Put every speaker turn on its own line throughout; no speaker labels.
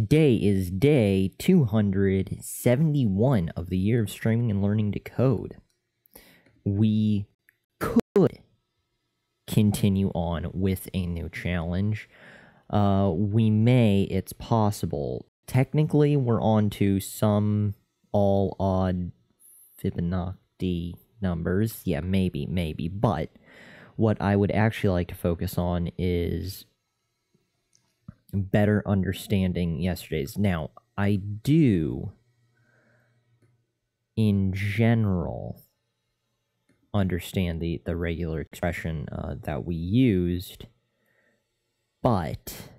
Today is day 271 of the year of streaming and learning to code. We could continue on with a new challenge. We may, it's possible. Technically, we're on to some all-odd Fibonacci numbers. Yeah, maybe. But what I would actually like to focus on is better understanding yesterday's. Now, I do, in general, understand the regular expression that we used, but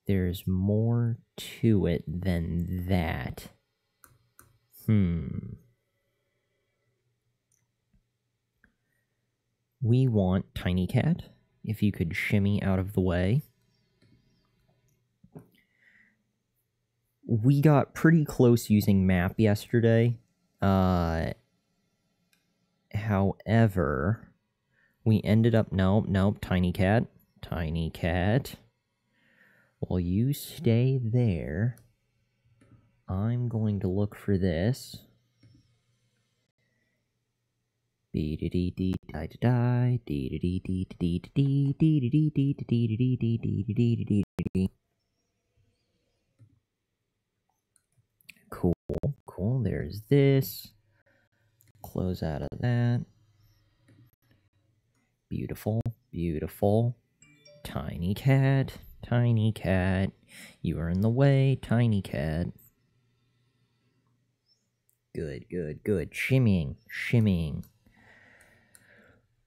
there's more to it than that. We want Tiny Cat. If you could shimmy out of the way. We got pretty close using map yesterday. However, we ended up... Nope, Tiny Cat. Tiny Cat. While you stay there, I'm going to look for this. Cool. There's this. Close out of that. Beautiful. Tiny Cat. You are in the way, Tiny Cat. Good. Shimmying.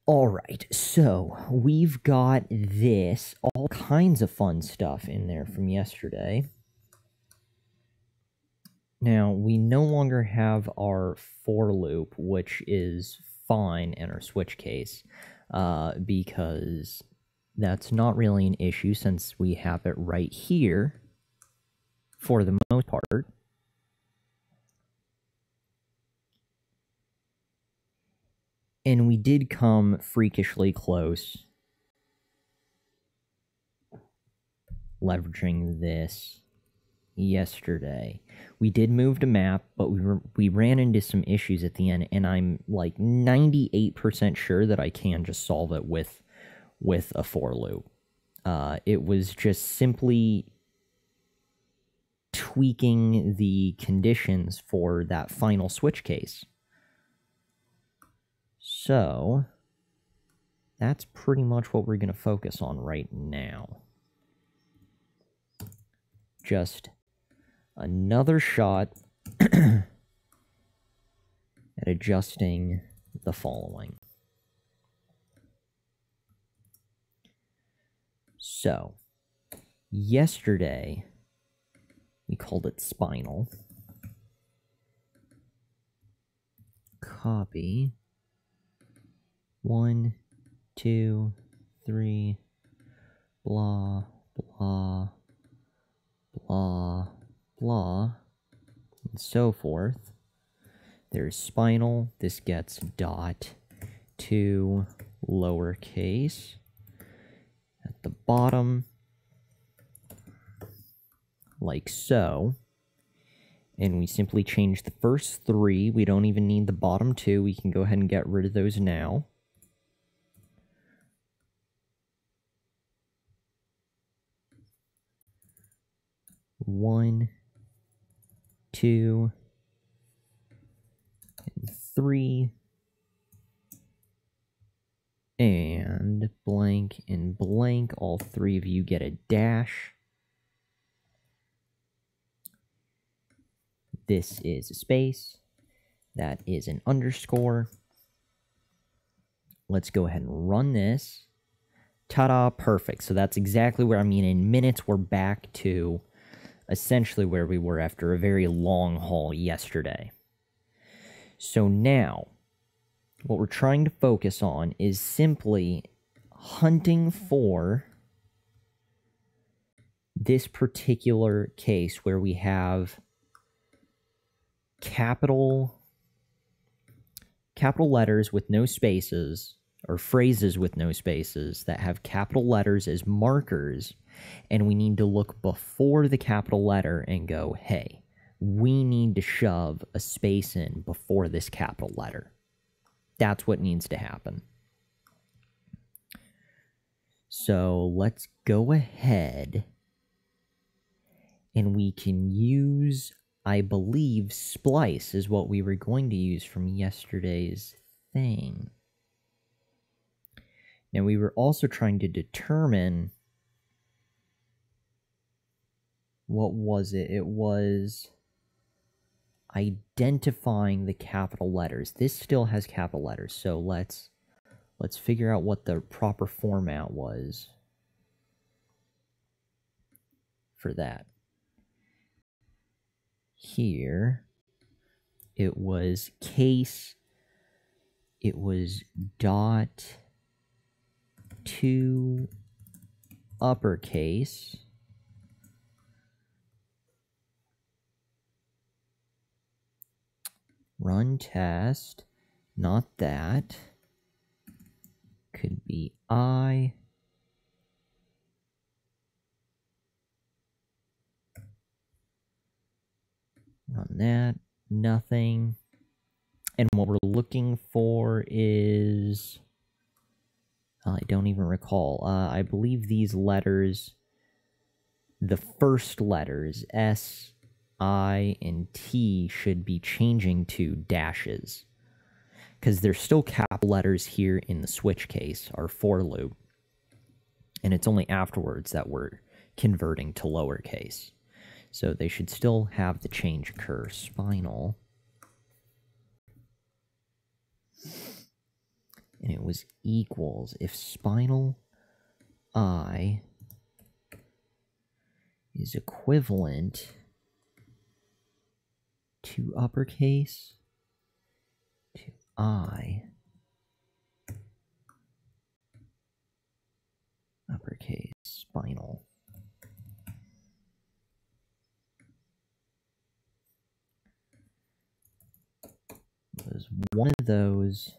Alright, so we've got this, all kinds of fun stuff in there from yesterday. Now, we no longer have our for loop, which is fine in our switch case, because that's not really an issue since we have it right here for the most part. And we did come freakishly close leveraging this yesterday. We did move to map, but we ran into some issues at the end, and I'm like 98% sure that I can just solve it with a for loop. It was just simply tweaking the conditions for that final switch case. So, that's pretty much what we're going to focus on right now. Just another shot at adjusting the following. So, yesterday, we called it spinal. Copy. 1, 2, 3, blah, and so forth. There's spinal. This gets dot to lowercase. At the bottom, like so. And we simply change the first 3. We don't even need the bottom 2. We can go ahead and get rid of those now. One, 2, and 3, and blank and blank. All 3 of you get a dash. This is a space. That is an underscore. Let's go ahead and run this. Ta-da, perfect. So that's exactly where, in minutes, we're back to essentially where we were after a very long haul yesterday. So now, what we're trying to focus on is simply hunting for this particular case where we have capital letters with no spaces, or phrases with no spaces that have capital letters as markers, And we need to look before the capital letter and go, hey, we need to shove a space in before this capital letter. That's what needs to happen. So let's go ahead and we can use, I believe, splice is what we were going to use from yesterday's thing. Now we were also trying to determine, what was it? It was identifying the capital letters. This still has capital letters, so let's figure out what the proper format was for that. Here, it was case, it was dot to uppercase, run test, not that, could be I, run that, nothing. And what we're looking for is, I don't even recall. I believe these letters, the first letters, S, I, and T, should be changing to dashes. Because there's still capital letters here in the switch case, our for loop. And it's only afterwards that we're converting to lowercase. So they should still have the change occur. Spinal. And it was equals. If spinal I is equivalent to uppercase to I, uppercase, spinal. It was one of those.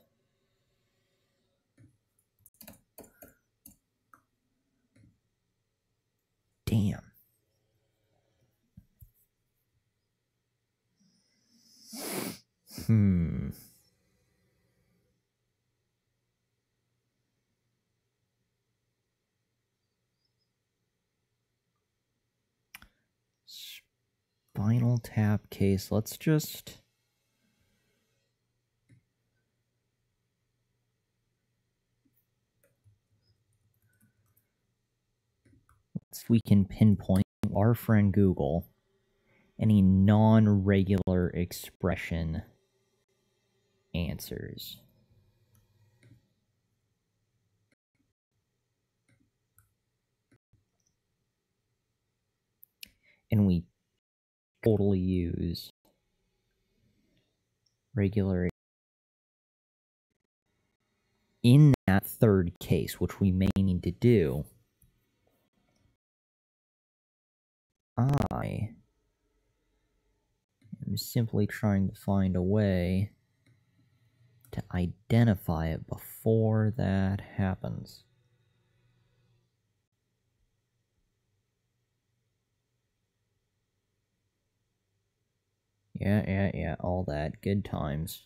Damn. Spinal tap case. Let's we can pinpoint our friend Google any non-regular expression answers. And we totally use regular in that third case, which we may need to do. I am simply trying to find a way to identify it before that happens. Yeah, all that. Good times.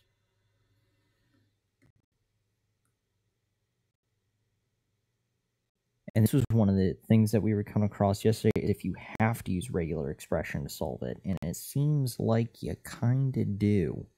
And this was one of the things that we were coming across yesterday, if you have to use regular expression to solve it, and it seems like you kinda do.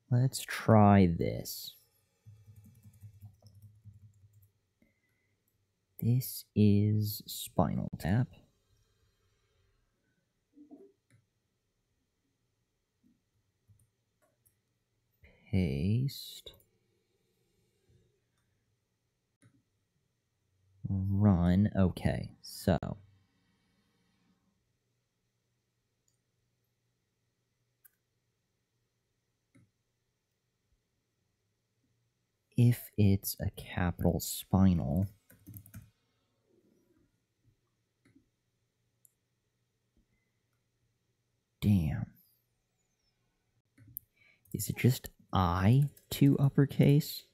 Let's try this. This is Spinal Tap. Paste. run. Okay, so if it's a capital spinal, damn. Is it just I to uppercase?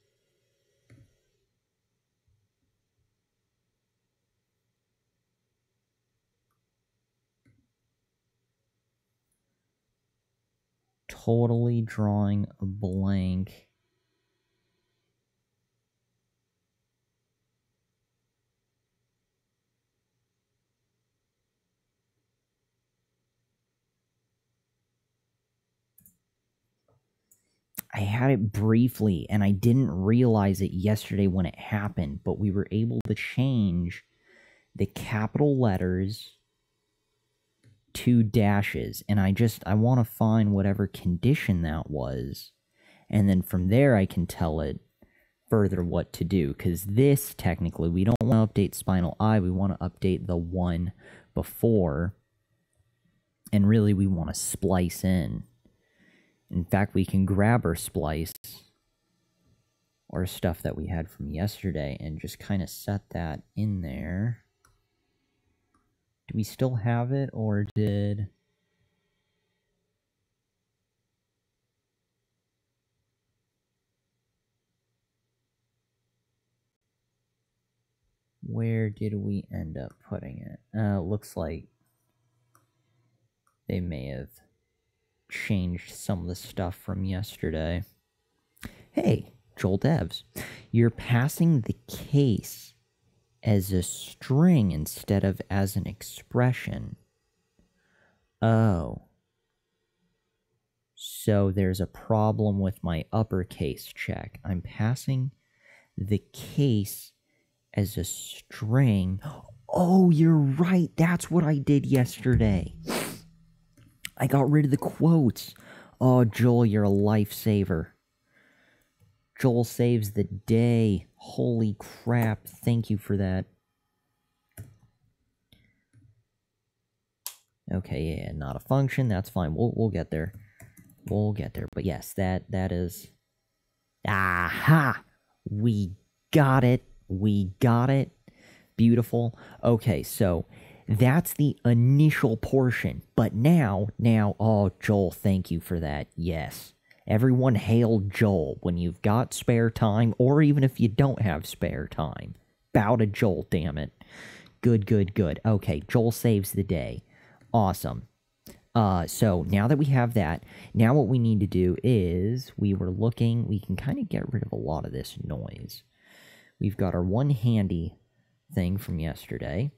Totally drawing a blank. I had it briefly, and I didn't realize it yesterday when it happened, but we were able to change the capital letters to dashes, and I want to find whatever condition that was, and then from there I can tell it further what to do, because this, technically, we don't want to update spinal I, we want to update the one before, and really we want to splice in. In fact, we can grab our splice, or stuff that we had from yesterday, and just kind of set that in there. Do we still have it, or did... Where did we end up putting it? Looks like they may have changed some of the stuff from yesterday. Hey, Joel Devs, you're passing the case as a string instead of as an expression. Oh. So there's a problem with my uppercase check. I'm passing the case as a string. Oh, you're right. That's what I did yesterday. I got rid of the quotes. Oh, Joel, you're a lifesaver. Joel saves the day. Holy crap. Thank you for that. Okay, yeah, not a function. That's fine. We'll get there. We'll get there. But yes, that is... Aha! We got it. We got it. Beautiful. Okay, so that's the initial portion. But now, oh, Joel, thank you for that. Yes. Everyone hail Joel when you've got spare time, or even if you don't have spare time. Bow to Joel, damn it. Good, good, good. Okay, Joel saves the day. Awesome. So now that we have that, now what we need to do is, we can kind of get rid of a lot of this noise. We've got our one handy thing from yesterday.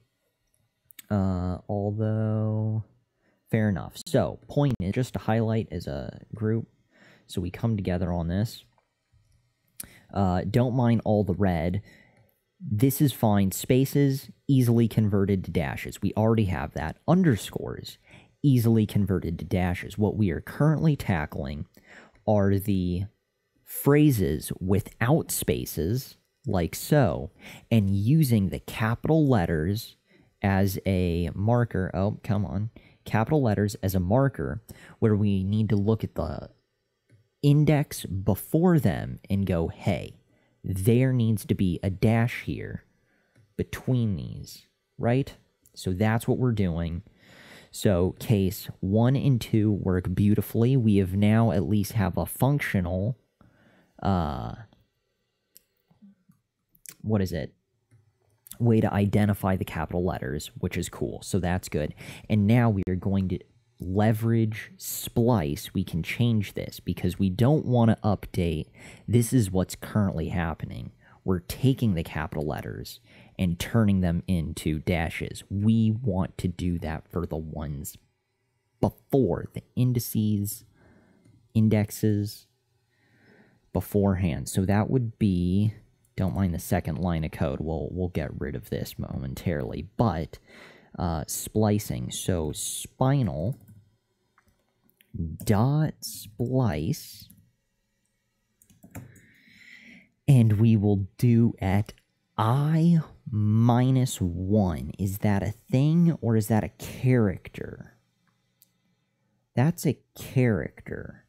Although, fair enough. So, point is just to highlight as a group, so we come together on this. Don't mind all the red. This is fine. Spaces, easily converted to dashes. We already have that. Underscores, easily converted to dashes. What we are currently tackling are the phrases without spaces, like so, and using the capital letters as a marker. Oh, come on. Capital letters as a marker, where we need to look at the index before them and go, hey, there needs to be a dash here between these, right? So that's what we're doing. So case 1 and 2 work beautifully. We have now at least have a functional, way to identify the capital letters, which is cool. So that's good. And now we are going to leverage splice. We can change this because we don't want to update. This is what's currently happening. We're taking the capital letters and turning them into dashes. We want to do that for the ones before, the indexes beforehand. So that would be, don't mind the second line of code. We'll get rid of this momentarily, but splicing. So spinal dot splice, and we will do at I minus 1. Is that a thing or is that a character? That's a character.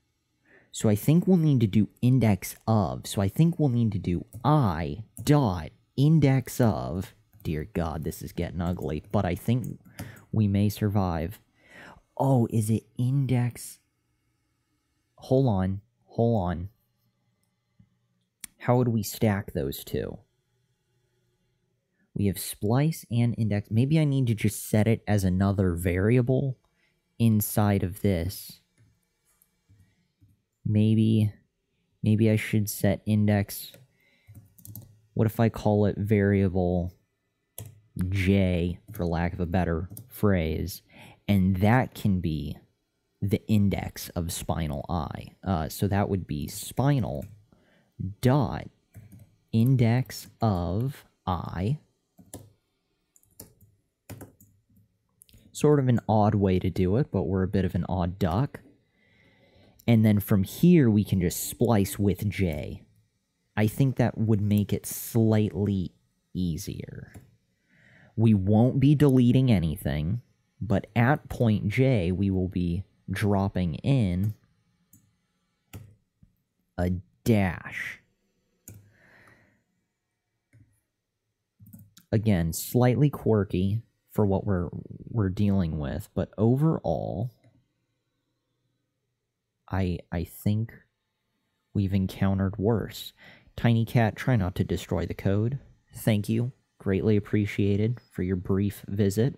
So I think we'll need to do index of. So I think we'll need to do I dot index of. Dear God, this is getting ugly, but I think we may survive. Oh, is it index? Hold on. How would we stack those two? We have splice and index. Maybe I need to just set it as another variable inside of this. Maybe I should set index. What if I call it variable J, for lack of a better phrase, and that can be the index of spinal I. So that would be spinal dot index of I. Sort of an odd way to do it, but we're a bit of an odd duck. And then from here, we can just splice with J. I think that would make it slightly easier. We won't be deleting anything, but at point J, we will be dropping in a dash. Again, slightly quirky for what we're dealing with, but overall, I think we've encountered worse. Tiny Cat, try not to destroy the code. Thank you. Greatly appreciated for your brief visit.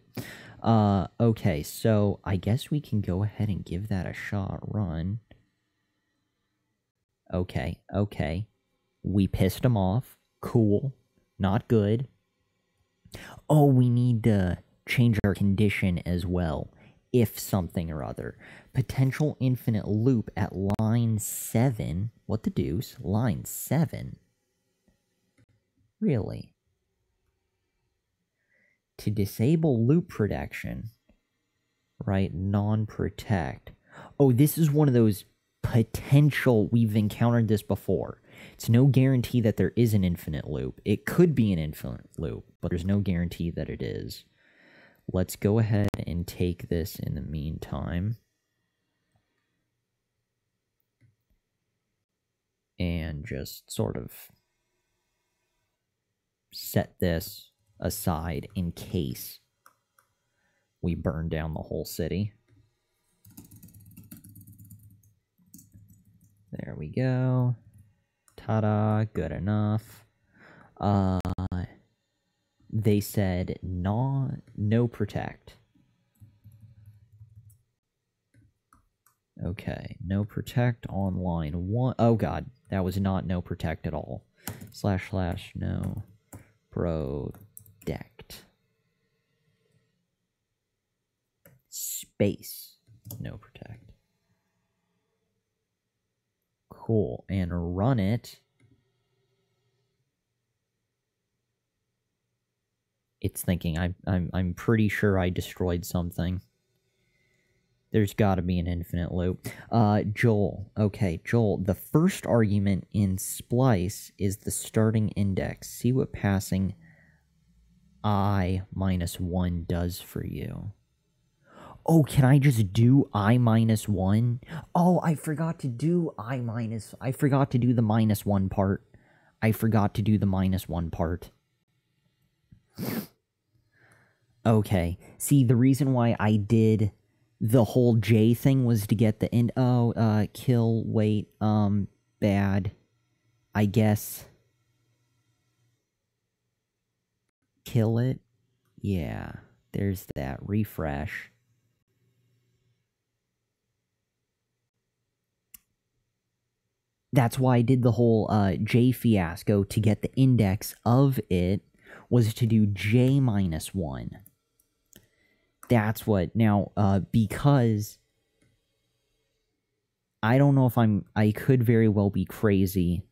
Okay, so I guess we can go ahead and give that a shot. Run. Okay. We pissed him off. Cool. Not good. Oh, we need to change our condition as well. If something or other. Potential infinite loop at line 7. What the deuce? Line 7? Really? To disable loop protection, right? Non-protect. Oh, this is one of those potential, we've encountered this before. It's no guarantee that there is an infinite loop. It could be an infinite loop, but there's no guarantee that it is. Let's go ahead and take this in the meantime. And just sort of set this aside in case we burn down the whole city. There we go. Ta-da, good enough. They said no protect. Okay, no protect on line 1. Oh god, that was not no protect at all. / no protect. Space no protect. Cool, and run it. It's thinking. I'm pretty sure I destroyed something. There's got to be an infinite loop. Joel. Okay, Joel. The first argument in splice is the starting index. See what passing I minus 1 does for you. Oh, can I just do I minus 1? Oh, I forgot to do I forgot to do the minus 1 part. I forgot to do the minus 1 part. Okay. See, the reason why I did the whole J thing was to get the end. Oh, kill, wait, bad. I guess. Kill it? Yeah. There's that. Refresh. That's why I did the whole J fiasco to get the index of it was to do J minus 1. That's what, now, because I don't know if I could very well be crazy.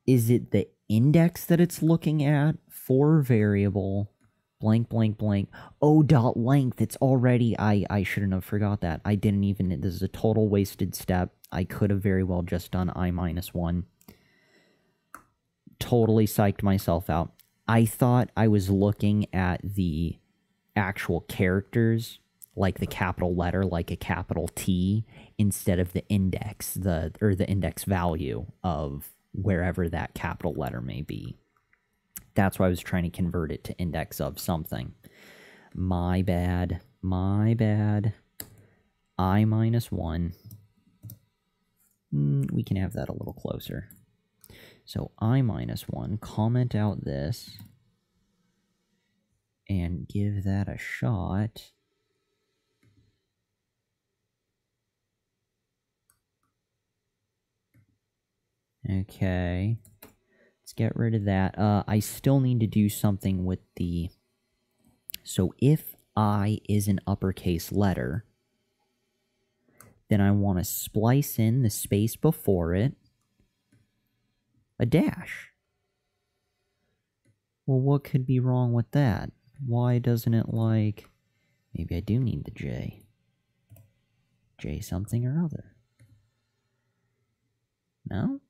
Is it the index that it's looking at for variable blank blank blank? Oh, dot length, it's already, I shouldn't have forgot that. I didn't even, this is a total wasted step. I could have very well just done I minus 1. totally psyched myself out. I thought I was looking at the actual characters, like the capital letter, like a capital T, instead of the index, the index value of wherever that capital letter may be. That's why I was trying to convert it to index of something. My bad. My bad. I minus 1. We can have that a little closer. So I minus 1, comment out this, and give that a shot. Okay. Let's get rid of that. I still need to do something with the... So if I is an uppercase letter, then I want to splice in the space before it a dash. Well, what could be wrong with that? Why doesn't it like... Maybe I do need the J. J something or other. No?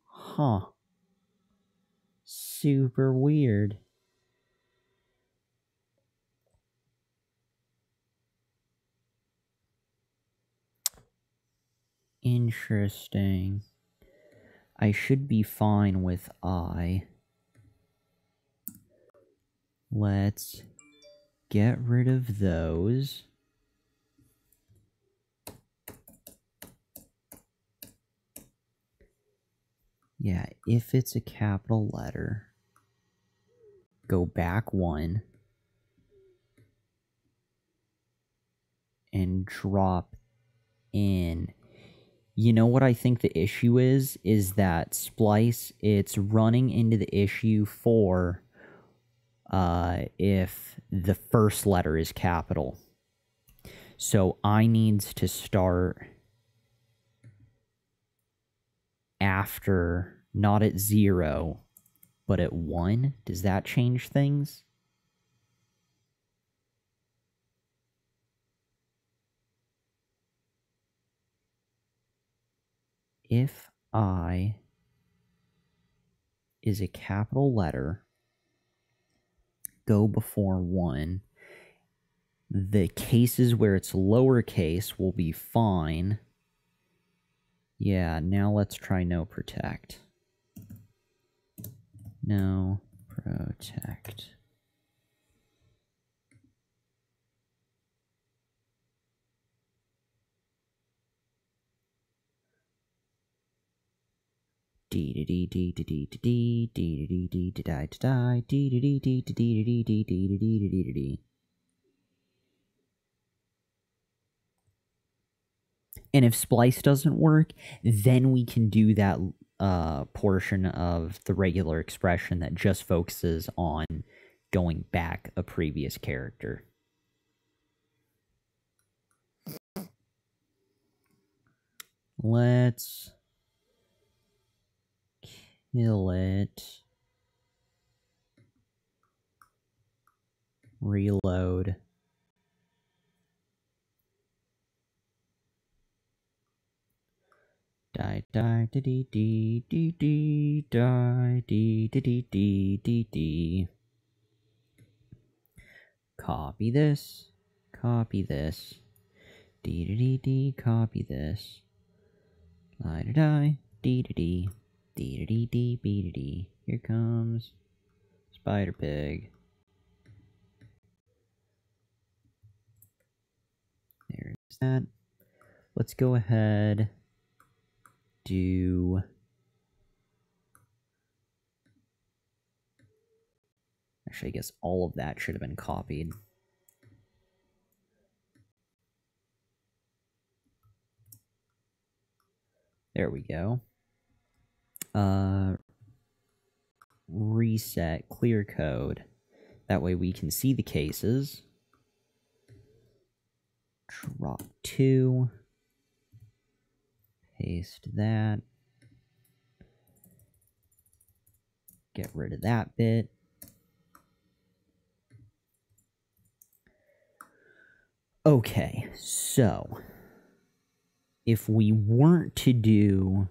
Huh. Super weird. Interesting. I should be fine with I. Let's get rid of those. Yeah, if it's a capital letter, go back 1 and drop in. You know what I think the issue is? Is that splice, it's running into the issue for if the first letter is capital. So I needs to start after, not at 0, but at 1. Does that change things? If I is a capital letter, go before 1. The cases where it's lowercase will be fine. Yeah, now let's try no protect. No protect. And if splice doesn't work, then we can do that portion of the regular expression that just focuses on going back a previous character. Let's kill it. Reload. Die, die, dee, dee, dee, dee, die, dee, dee, dee, dee, dee. Copy this. Copy this. Dee, dee, dee, copy this. Die, die, dee, dee, dee. Dee, dee, dee, dee, dee. Here comes Spider Pig. There's that. Let's go ahead. Do... Actually, I guess all of that should have been copied. There we go. Reset clear code. That way we can see the cases. Drop 2. Paste that. Get rid of that bit. Okay, so if we weren't to do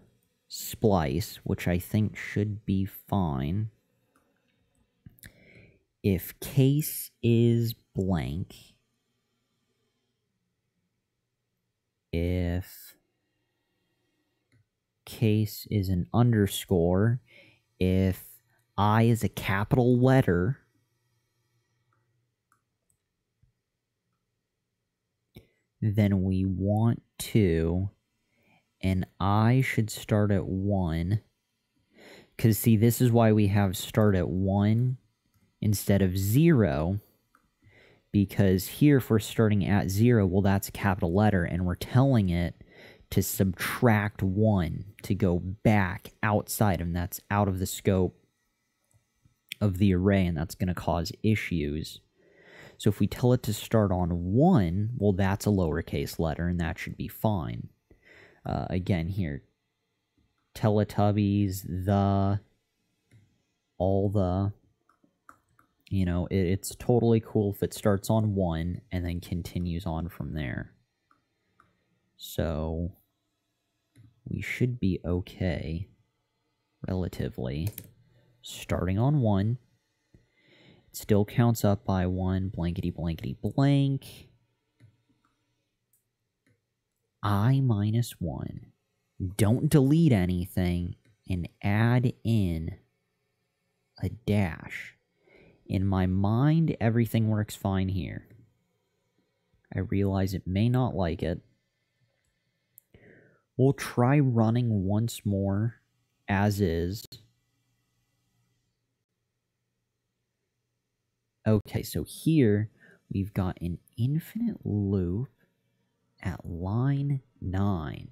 splice, which I think should be fine. If case is blank, if case is an underscore, if I is a capital letter, then we want to, and I should start at 1. Because, see, this is why we have start at 1 instead of 0. Because here, if we're starting at 0, well, that's a capital letter, and we're telling it to subtract 1 to go back outside, and that's out of the scope of the array, and that's going to cause issues. So if we tell it to start on 1, well, that's a lowercase letter, and that should be fine. Again, here, Teletubbies, all the, you know, it's totally cool if it starts on 1 and then continues on from there. So we should be okay, relatively. Starting on 1. It still counts up by 1, blankety blankety blank. I minus 1. Don't delete anything and add in a dash. In my mind, everything works fine here. I realize it may not like it. We'll try running once more as is. Okay, so here we've got an infinite loop at line 9.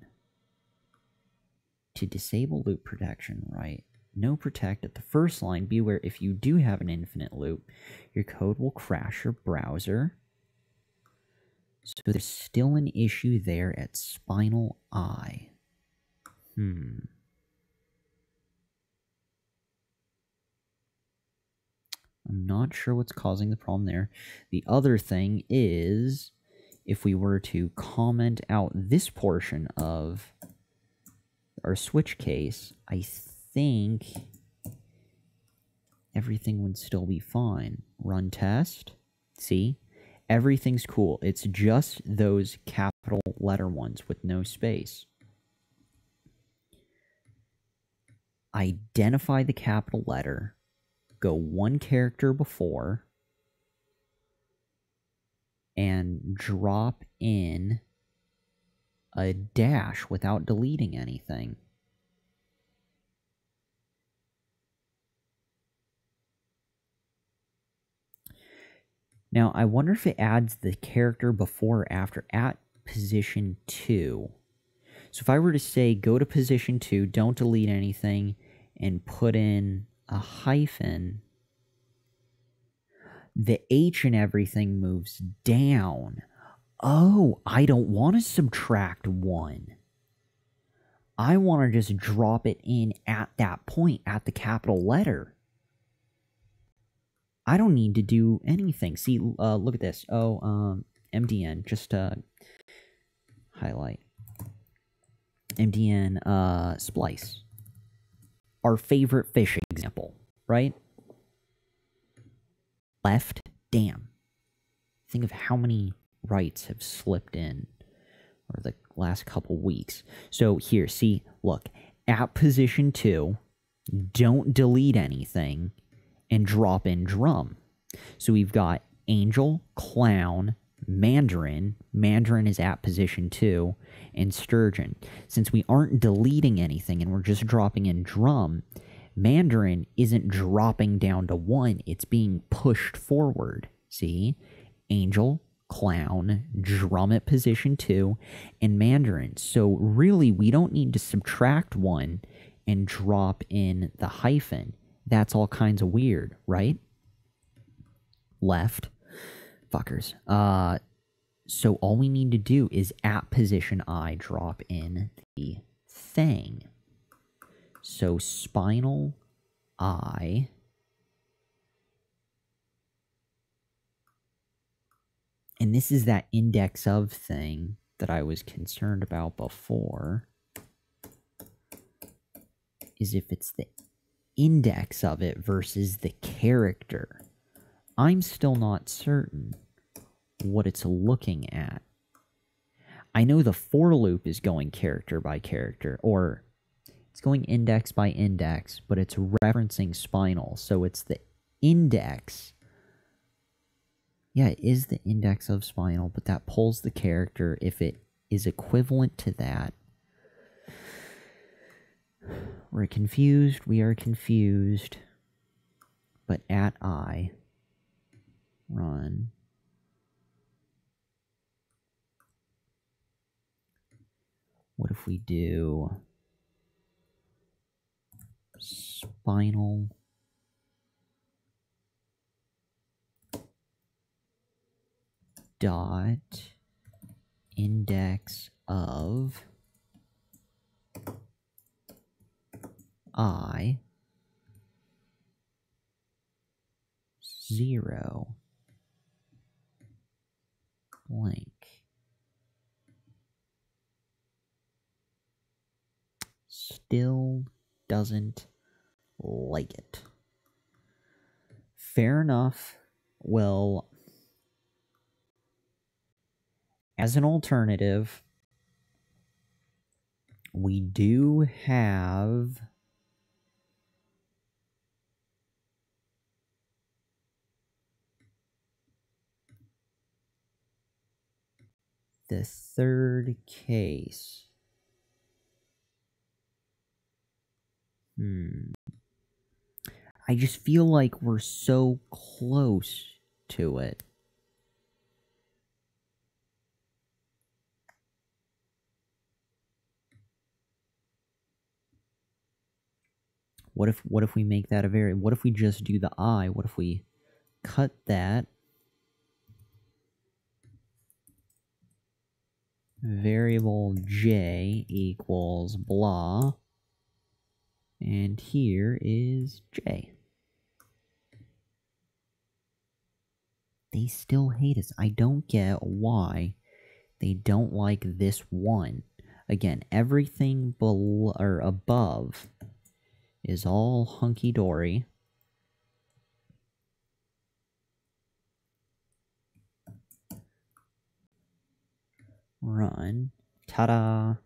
To disable loop protection, right? No protect at the first line. Be aware if you do have an infinite loop, your code will crash your browser. So there's still an issue there at spinal I. I'm not sure what's causing the problem there. The other thing is, if we were to comment out this portion of our switch case, I think everything would still be fine. Run test. See? Everything's cool. It's just those capital letter ones with no space. Identify the capital letter. Go 1 character before. And drop in a dash without deleting anything. Now, I wonder if it adds the character before or after at position 2. So if I were to say, go to position 2, don't delete anything, and put in a hyphen, the H and everything moves down. Oh, I don't want to subtract 1. I want to just drop it in at that point, at the capital letter. I don't need to do anything. See, look at this. Oh, MDN, just highlight. MDN splice. Our favorite fish example, right? Left, damn. Think of how many rights have slipped in over the last couple weeks. So here, see, look, at position 2, don't delete anything, and drop in drum. So we've got angel, clown, mandarin. Mandarin is at position 2, and sturgeon. Since we aren't deleting anything and we're just dropping in drum, mandarin isn't dropping down to 1, it's being pushed forward. See? Angel, clown, drum at position 2, and mandarin. So really, we don't need to subtract 1 and drop in the hyphen. That's all kinds of weird, right? Left. Fuckers. So all we need to do is at position I drop in the thing. So spinal I. And this is that index of thing that I was concerned about before. is if it's the index of it versus the character. I'm still not certain what it's looking at. I know the for loop is going character by character, or it's going index by index, but it's referencing spinal, so it's the index. Yeah, it is the index of spinal, but that pulls the character if it is equivalent to that. We're confused, we are confused, but at I, run. What if we do spinal dot index of I 0 blank. Still doesn't like it. Fair enough. Well, as an alternative, we do have the third case. I just feel like we're so close to it. What if we make that a variable? What if we just do the I? What if we cut that variable j equals blah, and here is j. They still hate us. I don't get why they don't like this one. Again, everything below or above is all hunky-dory. Run. Ta-da!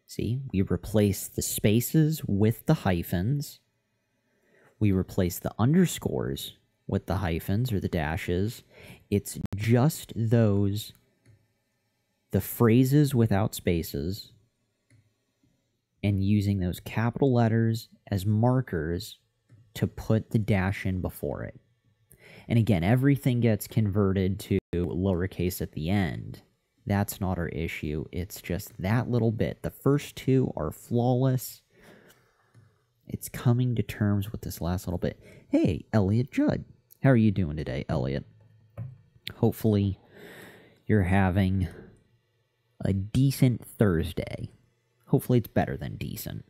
See, we replace the spaces with the hyphens. We replace the underscores with the hyphens or the dashes. It's just those, the phrases without spaces, and using those capital letters as markers to put the dash in before it. And again, everything gets converted to lowercase at the end. That's not our issue. It's just that little bit. The first two are flawless. It's coming to terms with this last little bit. Hey, Elliot Judd. How are you doing today, Elliot? Hopefully you're having a decent Thursday. Hopefully it's better than decent.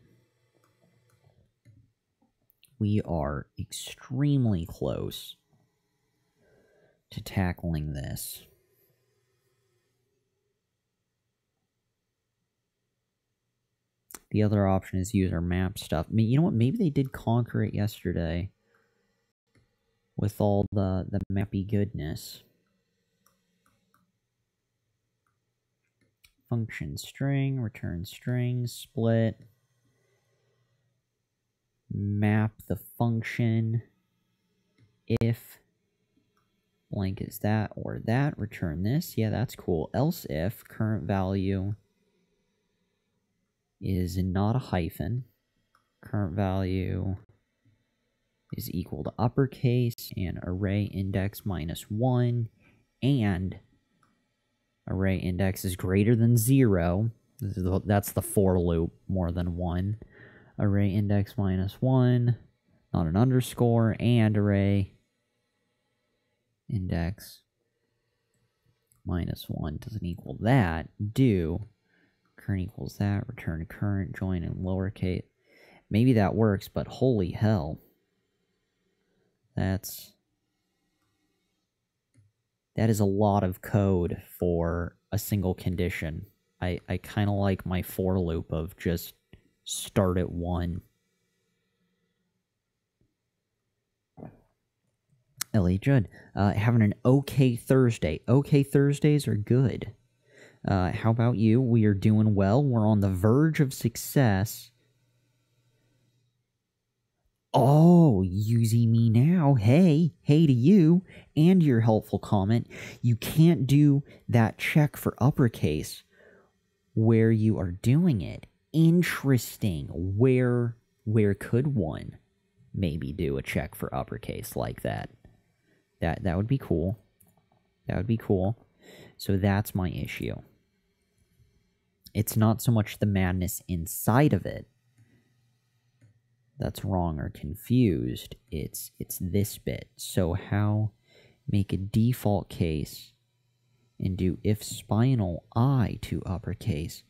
We are extremely close to tackling this. The other option is use our map stuff. I mean, you know what? Maybe they did conquer it yesterday with all the mappy goodness. Function string, return string, split. Map the function. If blank is that or that, return this. Yeah, that's cool. Else if current value is not a hyphen, current value is equal to uppercase and array index -1, and array index is greater than 0. That's the for loop, more than 1. Array index -1, not an underscore, and array index -1 doesn't equal that. Do current equals that, return current, join in lowercase. Maybe that works, but holy hell. That is a lot of code for a single condition. I kind of like my for loop of just start at 1 Ellie Judd, having an okay Thursday. Okay Thursdays are good. How about you? We are doing well. We're on the verge of success. Oh, using me now. Hey to you and your helpful comment. You can't do that check for uppercase where you are doing it. Interesting. Where could one maybe do a check for uppercase like that? That would be cool. That would be cool. So that's my issue. It's not so much the madness inside of it that's wrong or confused. It's this bit. So how make a default case and do if spinal I to uppercase.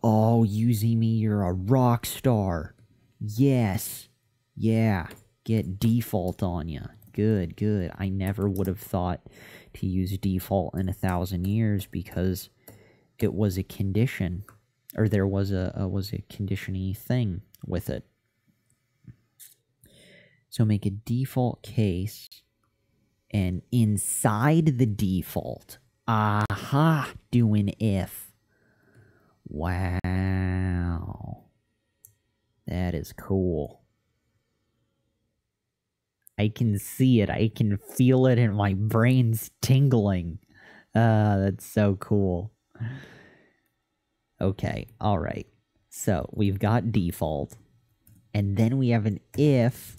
Oh, Uzimi, you're a rock star. Yes. Yeah. Get default on ya. Good, good. I never would have thought to use default in 1,000 years because it was a condition, or there was a condition-y thing with it. So make a default case, and inside the default, aha, do an if. Wow. That is cool. I can see it. I can feel it, and my brain's tingling. That's so cool. Okay, alright. So, we've got default. And then we have an if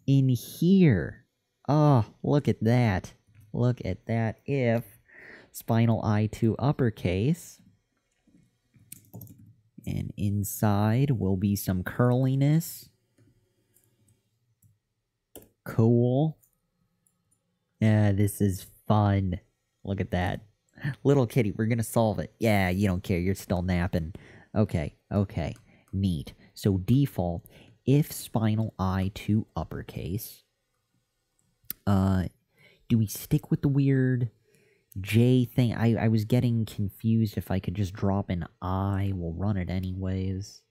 in here. Oh, look at that. Look at that. If spinal I to uppercase. And inside will be some curliness. Cool. Yeah, this is fun. Look at that. Little kitty, we're gonna solve it. Yeah, you don't care. You're still napping. Okay, okay. Neat. So default, if spinal I to uppercase. Do we stick with the weird J thing? I was getting confused if I could just drop an I. We'll run it anyways.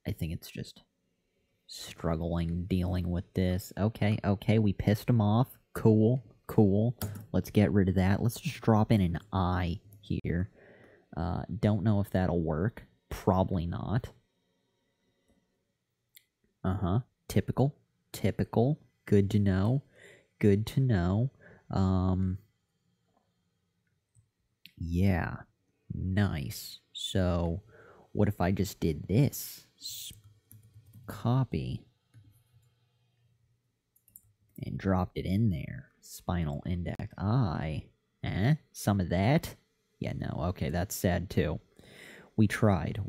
I think it's just struggling dealing with this. Okay, okay, we pissed him off. Cool, cool. Let's get rid of that. Let's just drop in an I here. Don't know if that'll work. Probably not. Uh-huh. Typical. Typical. Good to know. Good to know. Yeah. Nice. So, what if I just did this? Copy. And dropped it in there. Spinal index I. Some of that? Yeah, no. Okay, that's sad too. We tried,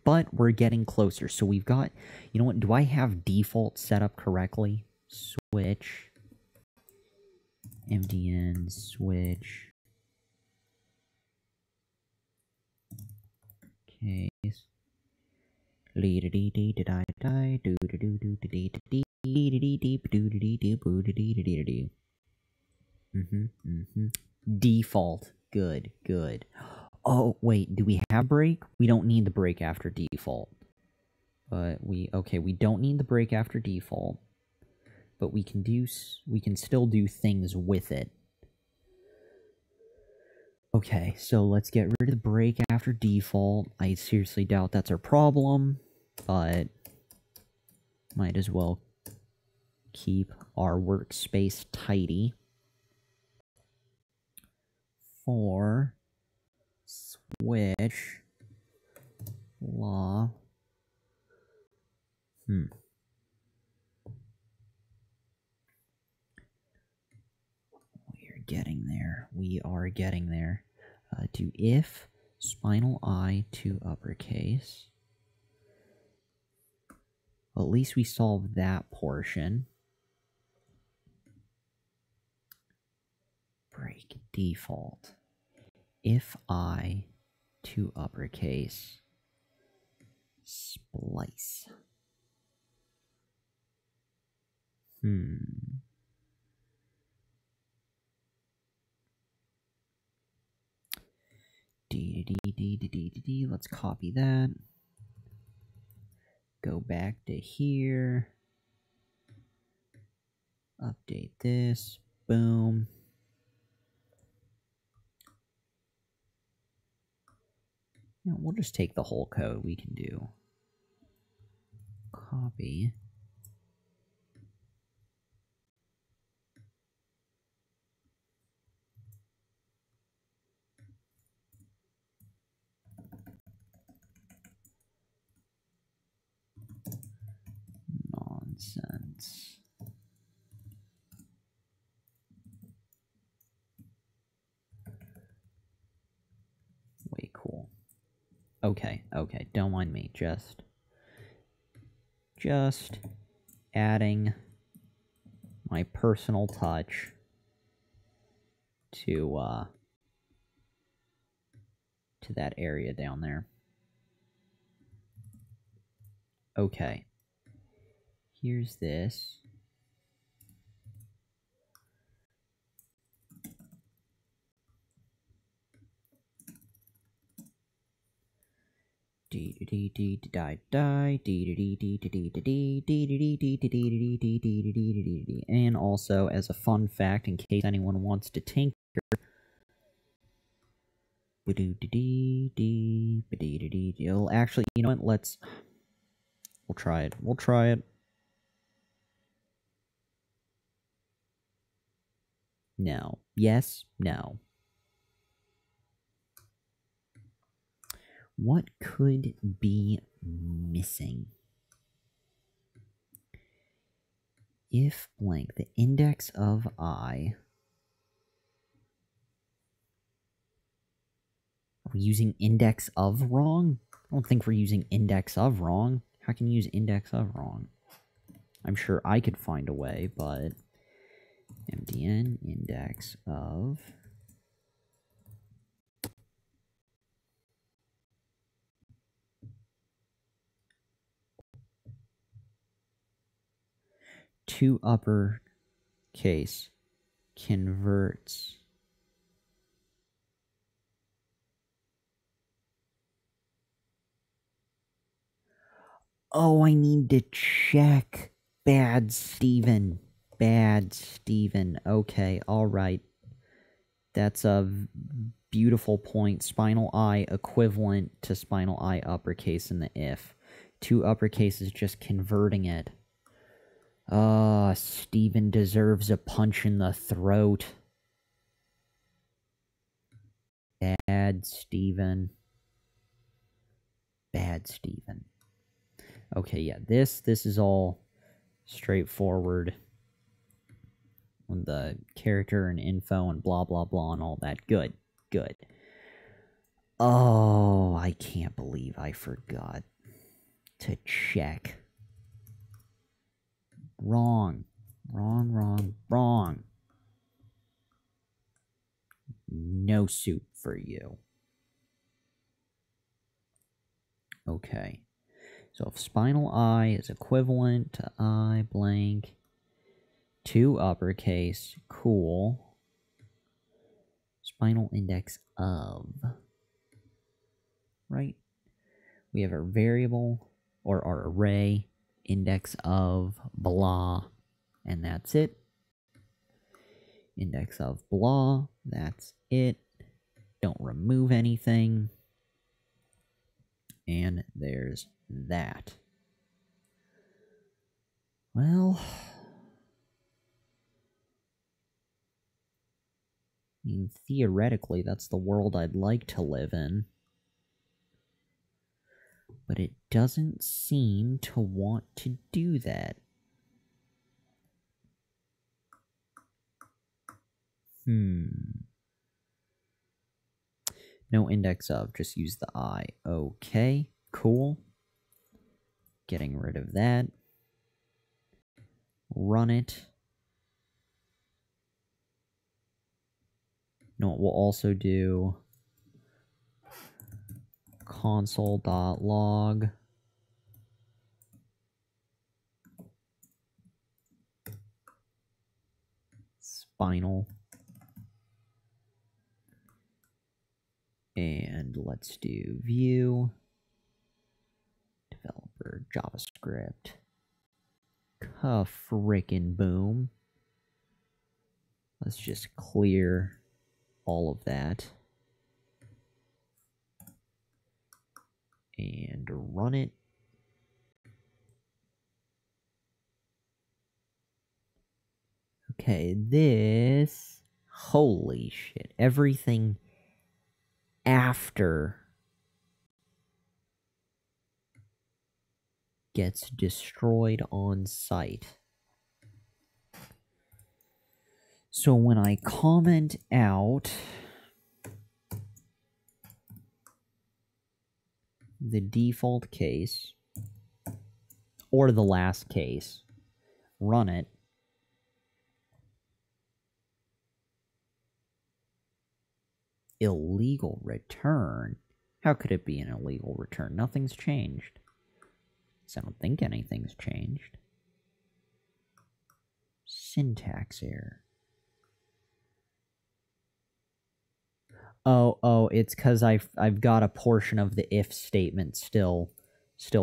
but we're getting closer. So we've got, you know what, do I have default set up correctly? Switch, MDN, switch, case, default, good, good. Oh, wait, do we have break? We don't need the break after default. But we don't need the break after default. But we can still do things with it. Okay, so let's get rid of the break after default. I seriously doubt that's our problem, but might as well keep our workspace tidy. For switch law. We are getting there. We are getting there. Do if spinal I to uppercase. Well, at least we solved that portion. Break default. If I to uppercase. Splice. Let's copy that. Go back to here. Update this. Boom. Yeah, we'll just take the whole code. We can do copy. Nonsense. Way cool. Okay, don't mind me. Just adding my personal touch to that area down there. Okay. Here's this. And also, as a fun fact, in case anyone wants to tinker, actually, you know what? We'll try it. No. Yes. No. What could be missing? If blank, the index of I. Are we using index of wrong? I don't think we're using index of wrong. How can you use index of wrong? I'm sure I could find a way, but mdn index of to uppercase converts Oh, I need to check. Bad Steven. Okay, alright. That's a beautiful point. Spinal I equivalent to spinal I uppercase in the if. Two uppercases just converting it. Steven deserves a punch in the throat. Bad Steven. Okay, yeah, this is all straightforward. With the character and info and blah blah blah and all that. Good. Oh, I can't believe I forgot to check. Wrong. No soup for you. Okay. So if spinal I is equivalent to I blank to uppercase, cool. Spinal index of. Right? We have our variable, or our array, index of blah, and that's it. Index of blah, that's it. Don't remove anything. And there's that. Well, I mean, theoretically, that's the world I'd like to live in. But it doesn't seem to want to do that. No index of, just use the I. Okay, cool. Getting rid of that. Run it. You know what we'll also do? Console.log. Spinal. And let's do view. Developer JavaScript. Frickin' boom. Let's just clear all of that. And run it. Okay, this... Holy shit. Everything after gets destroyed on site. So when I comment out the default case, or the last case, run it, illegal return? How could it be an illegal return? Nothing's changed. So I don't think anything's changed. Syntax error. Oh, it's because I've got a portion of the if statement still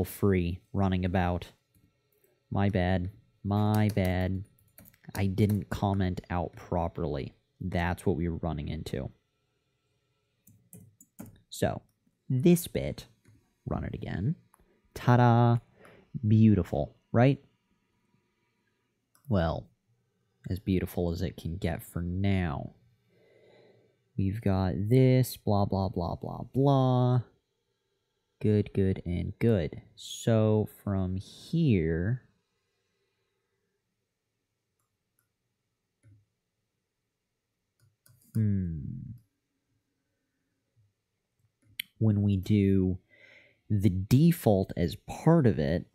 free running about. My bad. My bad. I didn't comment out properly. That's what we were running into. So, this bit, run it again. Ta-da! Beautiful, right? Well, as beautiful as it can get for now. We've got this, blah, blah, blah, blah, blah. Good, good, and good. So, from here... when we do the default as part of it,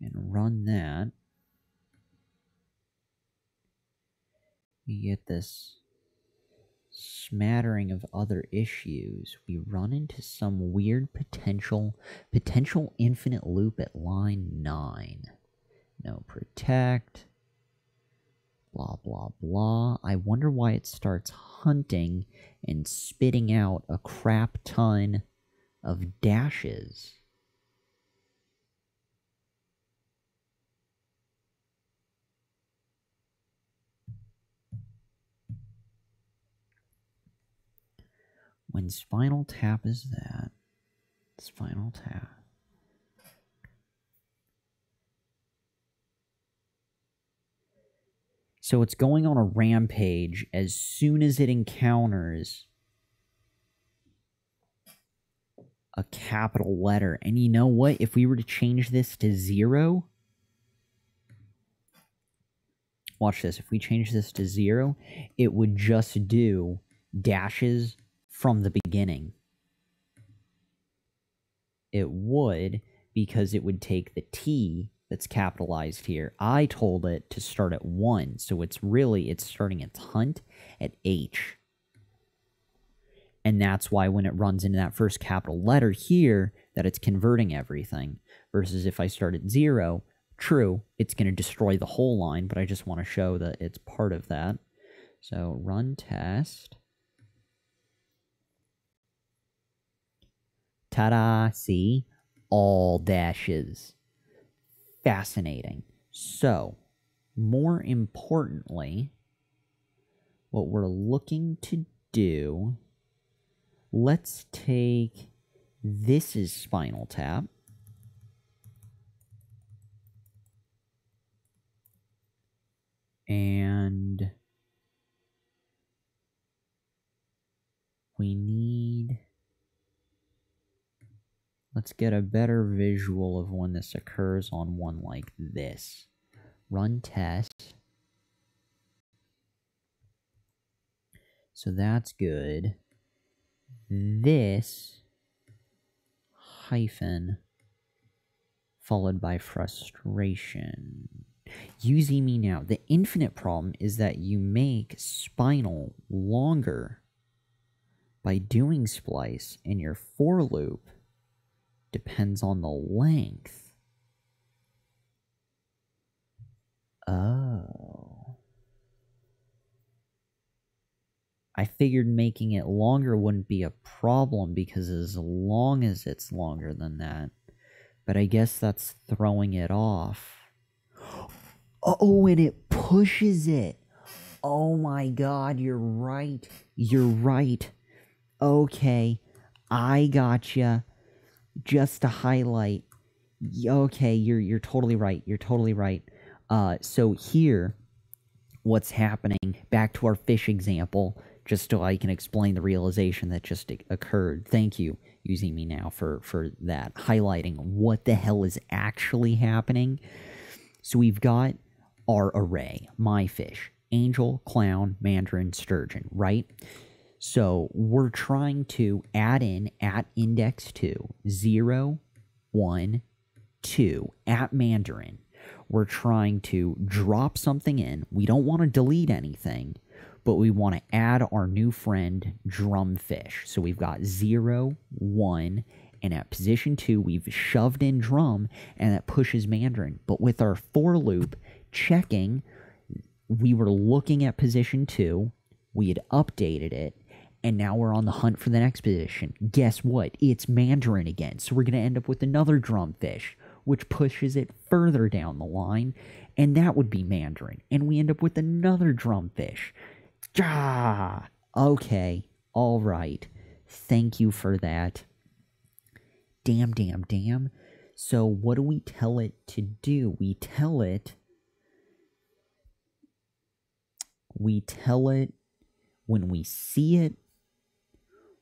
and run that, we get this smattering of other issues. We run into some weird potential infinite loop at line 9. No protect. Blah, blah, blah. I wonder why it starts hunting and spitting out a crap ton of dashes. When Spinal Tap is that, Spinal Tap. So it's going on a rampage as soon as it encounters a capital letter. And you know what? If we were to change this to 0, watch this. If we change this to 0, it would just do dashes from the beginning. It would, because it would take the T that's capitalized here. I told it to start at 1, so it's starting its hunt at H. And that's why when it runs into that first capital letter here, that it's converting everything. Versus if I start at 0, true, it's going to destroy the whole line, but I just want to show that it's part of that. So run test. Ta-da, see? All dashes. Fascinating. So, more importantly, what we're looking to do, let's take, this is Spinal Tap. And we need, let's get a better visual of when this occurs on one like this. Run test. So that's good. This hyphen followed by frustration. You see me now. The infinite problem is that you make spinal longer by doing splice, and your for loop depends on the length. Oh. I figured making it longer wouldn't be a problem because as long as it's longer than that. But I guess that's throwing it off. Oh, and it pushes it. Oh my god, you're right. You're right. Okay, I gotcha. Just to highlight. Okay, you're totally right. You're totally right. So here, what's happening, back to our fish example, just so I can explain the realization that just occurred. Thank you, using me now for that, highlighting what the hell is actually happening. So we've got our array, my fish, angel, clown, mandarin, sturgeon, right? So we're trying to add in at index 2, 0, 1, 2, at mandarin. We're trying to drop something in. We don't want to delete anything, but we want to add our new friend, drumfish. So we've got 0, 1, and at position 2, we've shoved in drum, and that pushes mandarin. But with our for loop checking, we were looking at position 2, we had updated it, and now we're on the hunt for the next position. Guess what? It's mandarin again. So we're going to end up with another drumfish, which pushes it further down the line, and that would be mandarin. And we end up with another drumfish. Okay, all right. Thank you for that. Damn. So what do we tell it to do? We tell it when we see it,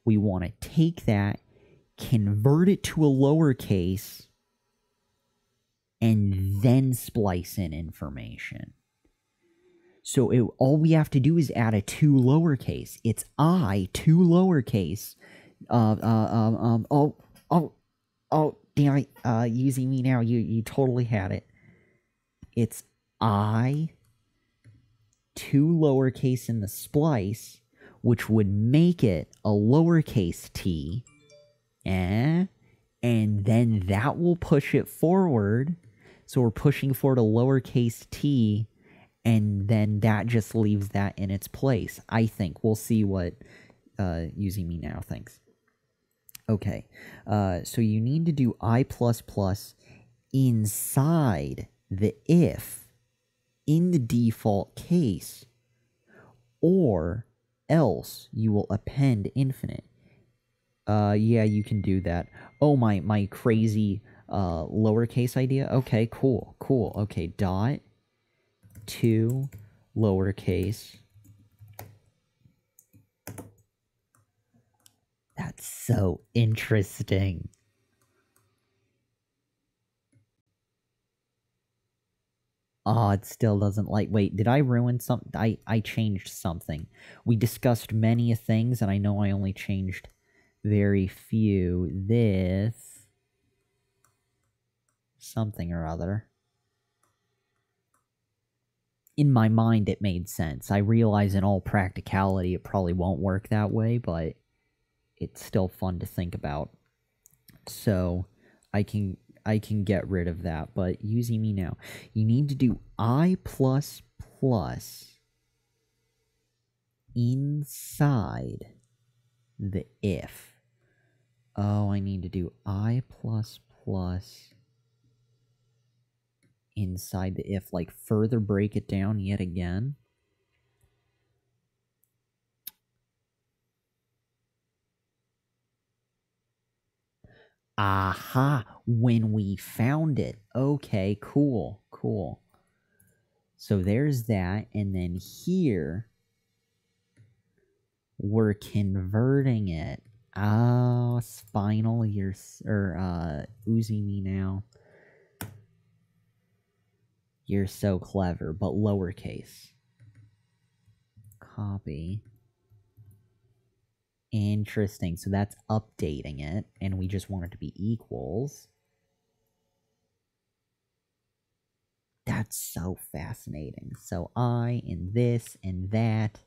we want to take that, convert it to a lowercase, and then splice in information. So all we have to do is add a 2 lowercase. It's 2 lowercase. Damn it. Using me now, you totally had it. It's 2 lowercase in the splice, which would make it a lowercase t. And then that will push it forward. So we're pushing forward a lowercase t, and then that just leaves that in its place. I think. We'll see what using me now thinks. Okay, so you need to do I++ inside the if in the default case, or else you will append infinite. Yeah, you can do that. Oh, my crazy lowercase idea. Okay, cool. Okay, dot 2 lowercase. That's so interesting. Oh, it still doesn't like... Wait, did I ruin something? I changed something. We discussed many things, and I know I only changed very few. This... something or other. In my mind, it made sense. I realize in all practicality, it probably won't work that way, but it's still fun to think about. So I can get rid of that, but using me now, you need to do I++ inside the if. Oh, I need to do I++ inside the if, like further break it down yet again. Aha, when we found it. Okay, cool. So there's that, and then here, we're converting it. Oh, Spinal, oozing me now. You're so clever, but lowercase. Copy. Interesting, so that's updating it, and we just want it to be equals. That's so fascinating. So I, and this, and that.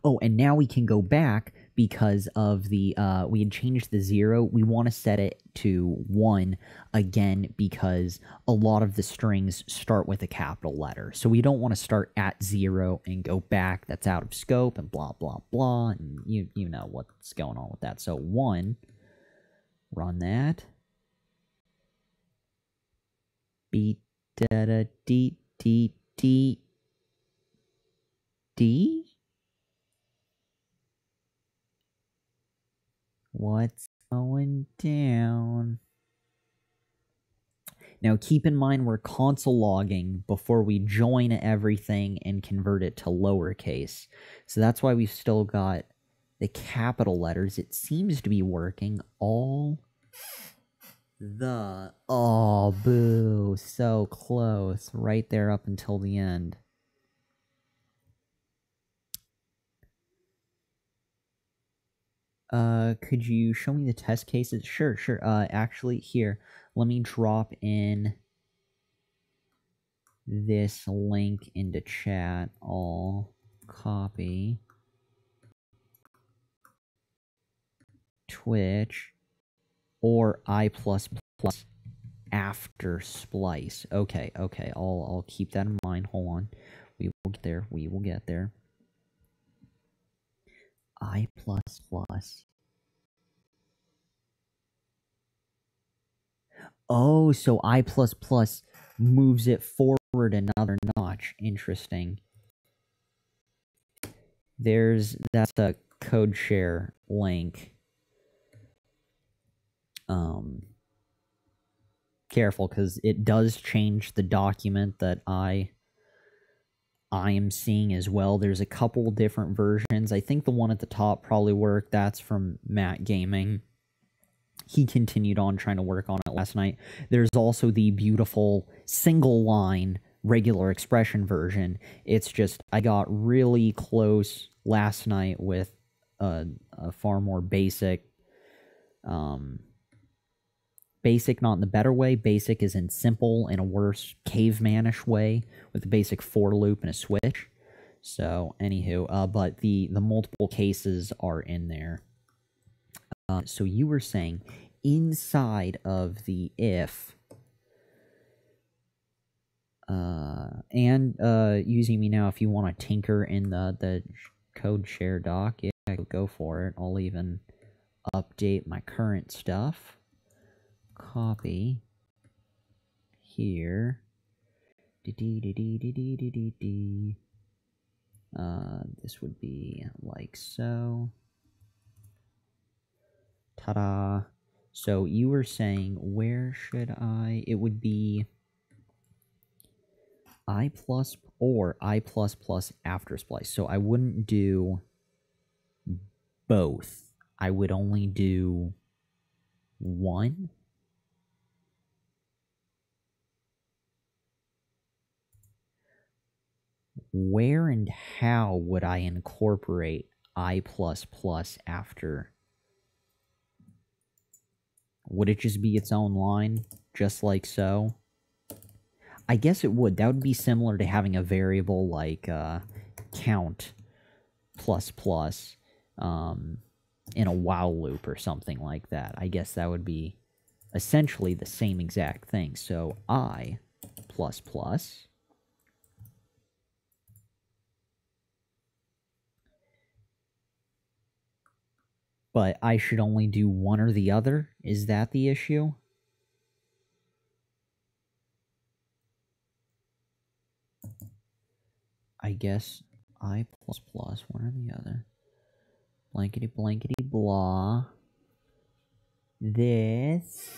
Oh, and now we can go back because of the we had changed the 0. We want to set it to 1 again because a lot of the strings start with a capital letter. So we don't want to start at 0 and go back. That's out of scope and blah blah blah. And you know what's going on with that. So 1, run that. Beat da da dee dee dee D? What's going down? Now keep in mind we're console logging before we join everything and convert it to lowercase. So that's why we've still got the capital letters. It seems to be working. All the... Oh, boo. So close. Right there up until the end. Could you show me the test cases? Sure. Actually, here, let me drop in this link into chat. I'll copy Twitch or I++ after splice. Okay. I'll keep that in mind. Hold on. We will get there. I++. Oh, so I++ moves it forward another notch. Interesting. That's a code share link. Careful, because it does change the document that I am seeing as well. There's a couple different versions. I think the one at the top probably worked. That's from Matt Gaming. He continued on trying to work on it last night. There's also the beautiful single line regular expression version. It's just I got really close last night with a far more basic basic, not in the better way. Basic is in simple in a worse cavemanish way with a basic for loop and a switch. So, anywho, but the multiple cases are in there. So you were saying inside of the if, and using me now if you want to tinker in the code share doc, yeah, go for it. I'll even update my current stuff. Copy here. This would be like so. Ta-da. So you were saying, where should I... It would be I+ or I++ after splice. So I wouldn't do both. I would only do one. Where and how would I incorporate I++ after? Would it just be its own line, just like so? I guess it would. That would be similar to having a variable like count in a while loop or something like that. I guess that would be essentially the same exact thing. So I++. But I should only do one or the other? Is that the issue? I guess I++, one or the other. Blankety blankety blah. This.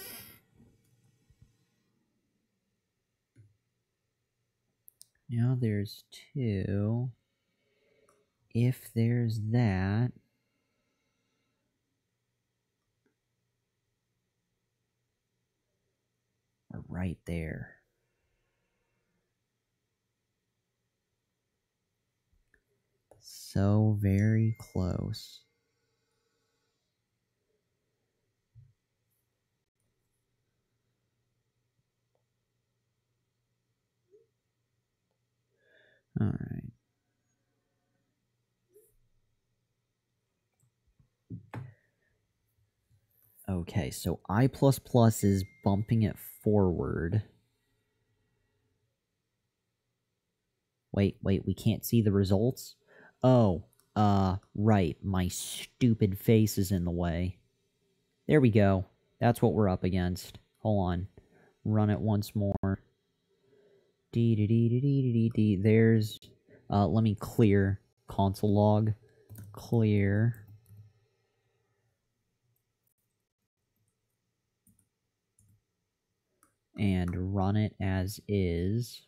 Now there's 2. If there's that. We're right there. So very close.
All right. Okay, so I++ is bumping it forward. Wait, we can't see the results? Oh, right, my stupid face is in the way. There we go. That's what we're up against. Hold on. Run it once more. There's, let me clear console log. Clear. And run it as is.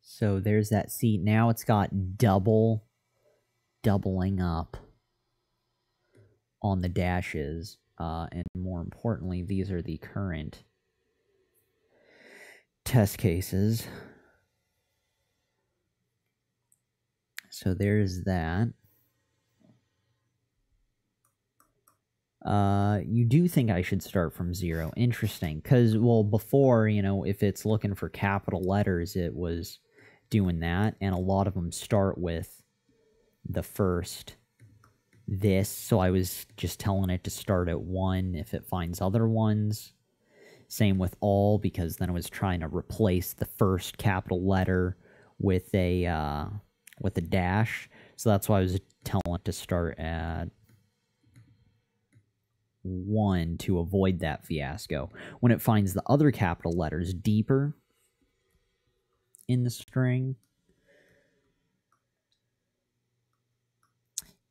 So there's that. See, now it's got doubling up on the dashes. And more importantly, these are the current test cases. So there's that. You do think I should start from 0. Interesting. Because, well, before, you know, if it's looking for capital letters, it was doing that. And a lot of them start with the first this. So I was just telling it to start at 1 if it finds other ones. Same with all, because then I was trying to replace the first capital letter with a dash. So that's why I was telling it to start at 1 to avoid that fiasco. When it finds the other capital letters deeper in the string.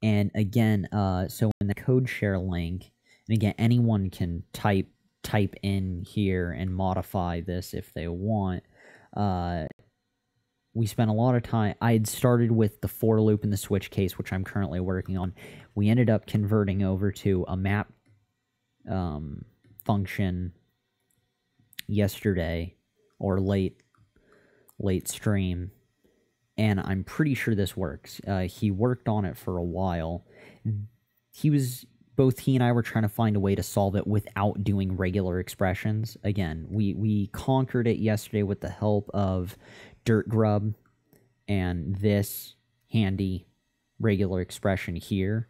And again, so in the code share link, and again, anyone can type in here and modify this if they want. We spent a lot of time. I had started with the for loop in the switch case, which I'm currently working on. We ended up converting over to a map function yesterday, or late stream, and I'm pretty sure this works. He worked on it for a while. Both he and I were trying to find a way to solve it without doing regular expressions. Again, we conquered it yesterday with the help of Dirt Grub and this handy regular expression here.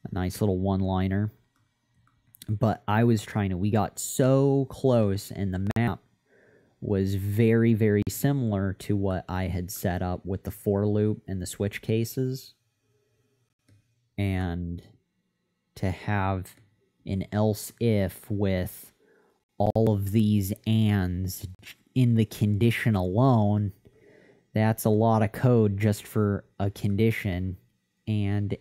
A nice little one-liner. But I was trying to... We got so close, and the map was very, very similar to what I had set up with the for loop and the switch cases. And to have an else if with all of these ands in the condition alone, that's a lot of code just for a condition. And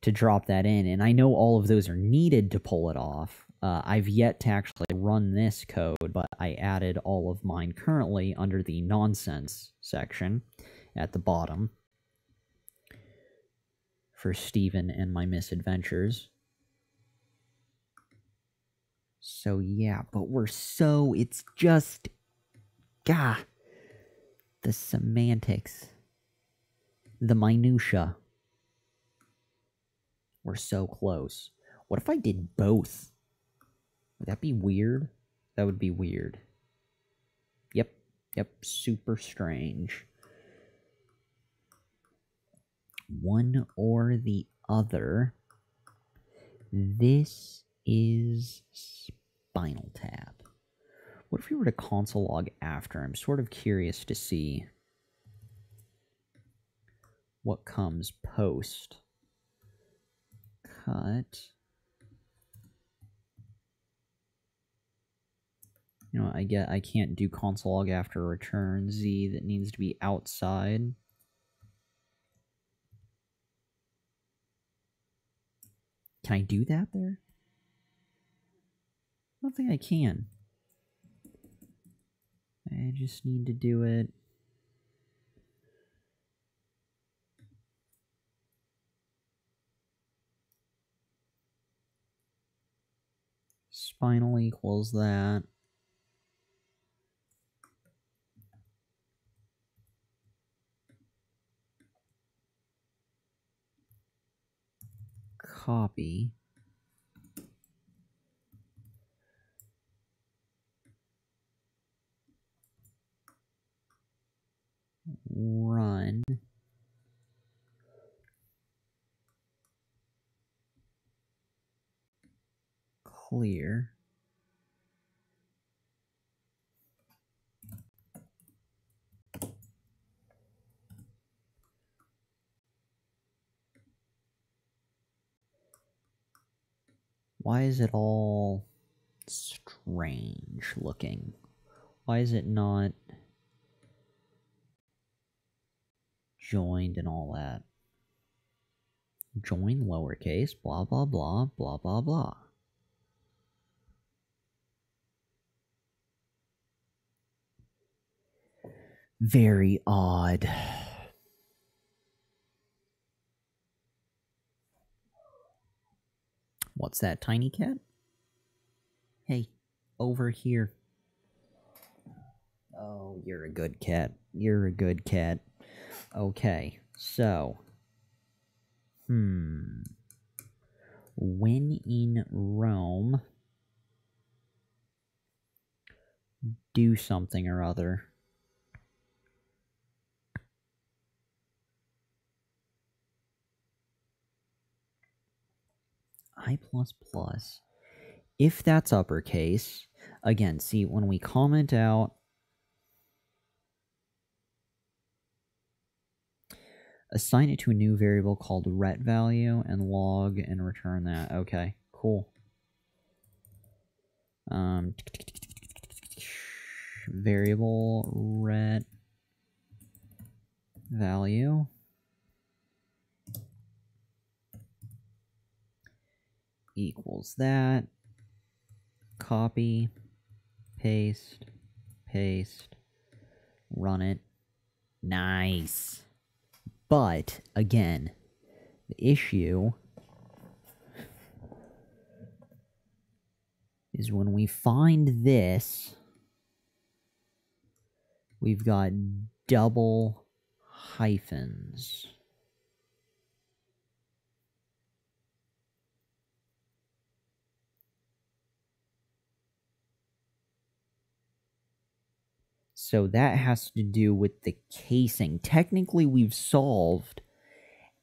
to drop that in. And I know all of those are needed to pull it off. I've yet to actually run this code, but I added all of mine currently under the nonsense section at the bottom for Steven and my misadventures. So yeah, but it's just, the semantics, the minutia. We're so close. What if I did both? Would that be weird? That would be weird. Yep, super strange. One or the other. This is Spinal Tap. What if we were to console log after? I'm sort of curious to see what comes post. Cut. You know, I can't do console log after return Z. That needs to be outside. Can I do that there? I don't think I can. I just need to do it. Spinal equals that. Copy. clear. Why is it all strange looking? Why is it not joined and all that? Join lowercase, blah, blah, blah, blah, blah, blah. Very odd. What's that, tiny cat? Hey, over here. Oh, you're a good cat. You're a good cat. Okay, so. When in Rome, do something or other. I++. If that's uppercase, again, see, when we comment out, assign it to a new variable called ret value and log and return that. Okay, cool. Variable ret value equals that. Copy, paste, run it. Nice. But, again, the issue is when we find this, we've got double hyphens. So that has to do with the casing. Technically, we've solved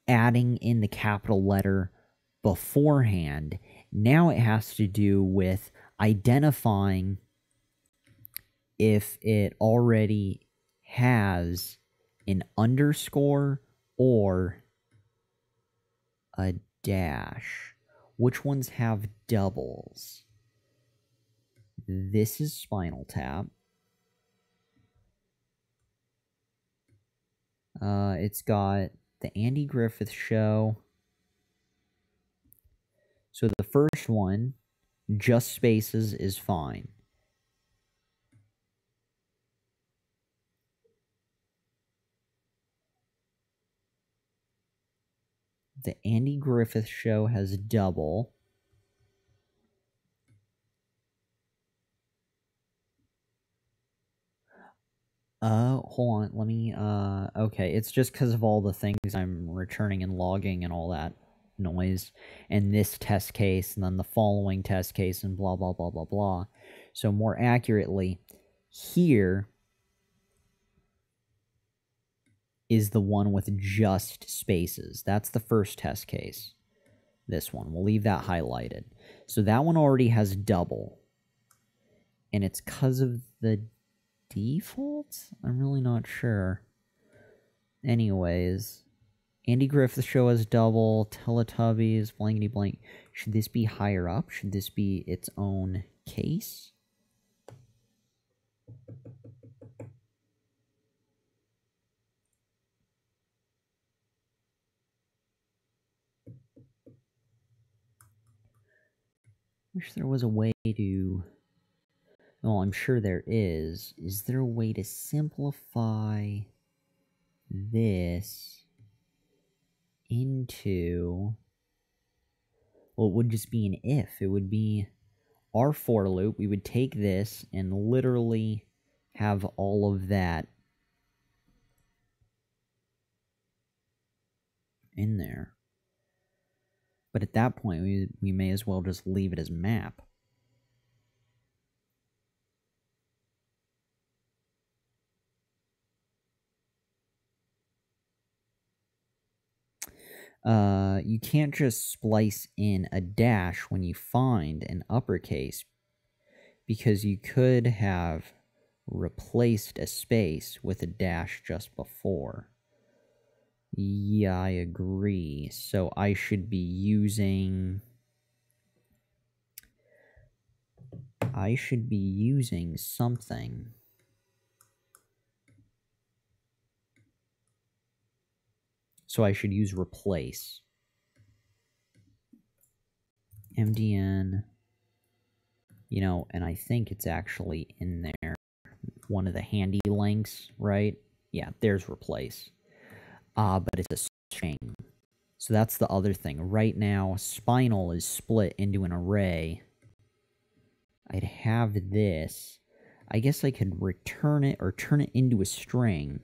adding in the capital letter beforehand. Now it has to do with identifying if it already has an underscore or a dash. Which ones have doubles? This is Spinal Tap. It's got the Andy Griffith Show. So the first one, just spaces, is fine. The Andy Griffith Show has double. Hold on, let me, okay, it's just because of all the things I'm returning and logging and all that noise, and this test case, and then the following test case, and blah, blah, blah, blah, blah. So more accurately, here is the one with just spaces. That's the first test case. This one, we'll leave that highlighted. So that one already has double, and it's because of the default? I'm really not sure. Anyways, Andy Griffith Show has double, Teletubbies, blankety blank. Should this be higher up? Should this be its own case? Wish there was a way to... Well, I'm sure there is. Is there a way to simplify this into... Well, it would just be an if. It would be our for loop. We would take this and literally have all of that in there. But at that point, we may as well just leave it as map. You can't just splice in a dash when you find an uppercase, because you could have replaced a space with a dash just before. Yeah, I agree. So I should be using... something. So I should use replace. MDN. You know, and I think it's actually in there. One of the handy links, right? Yeah, there's replace. But it's a string. So that's the other thing. Right now, spinal is split into an array. I'd have this. I guess I could return it or turn it into a string.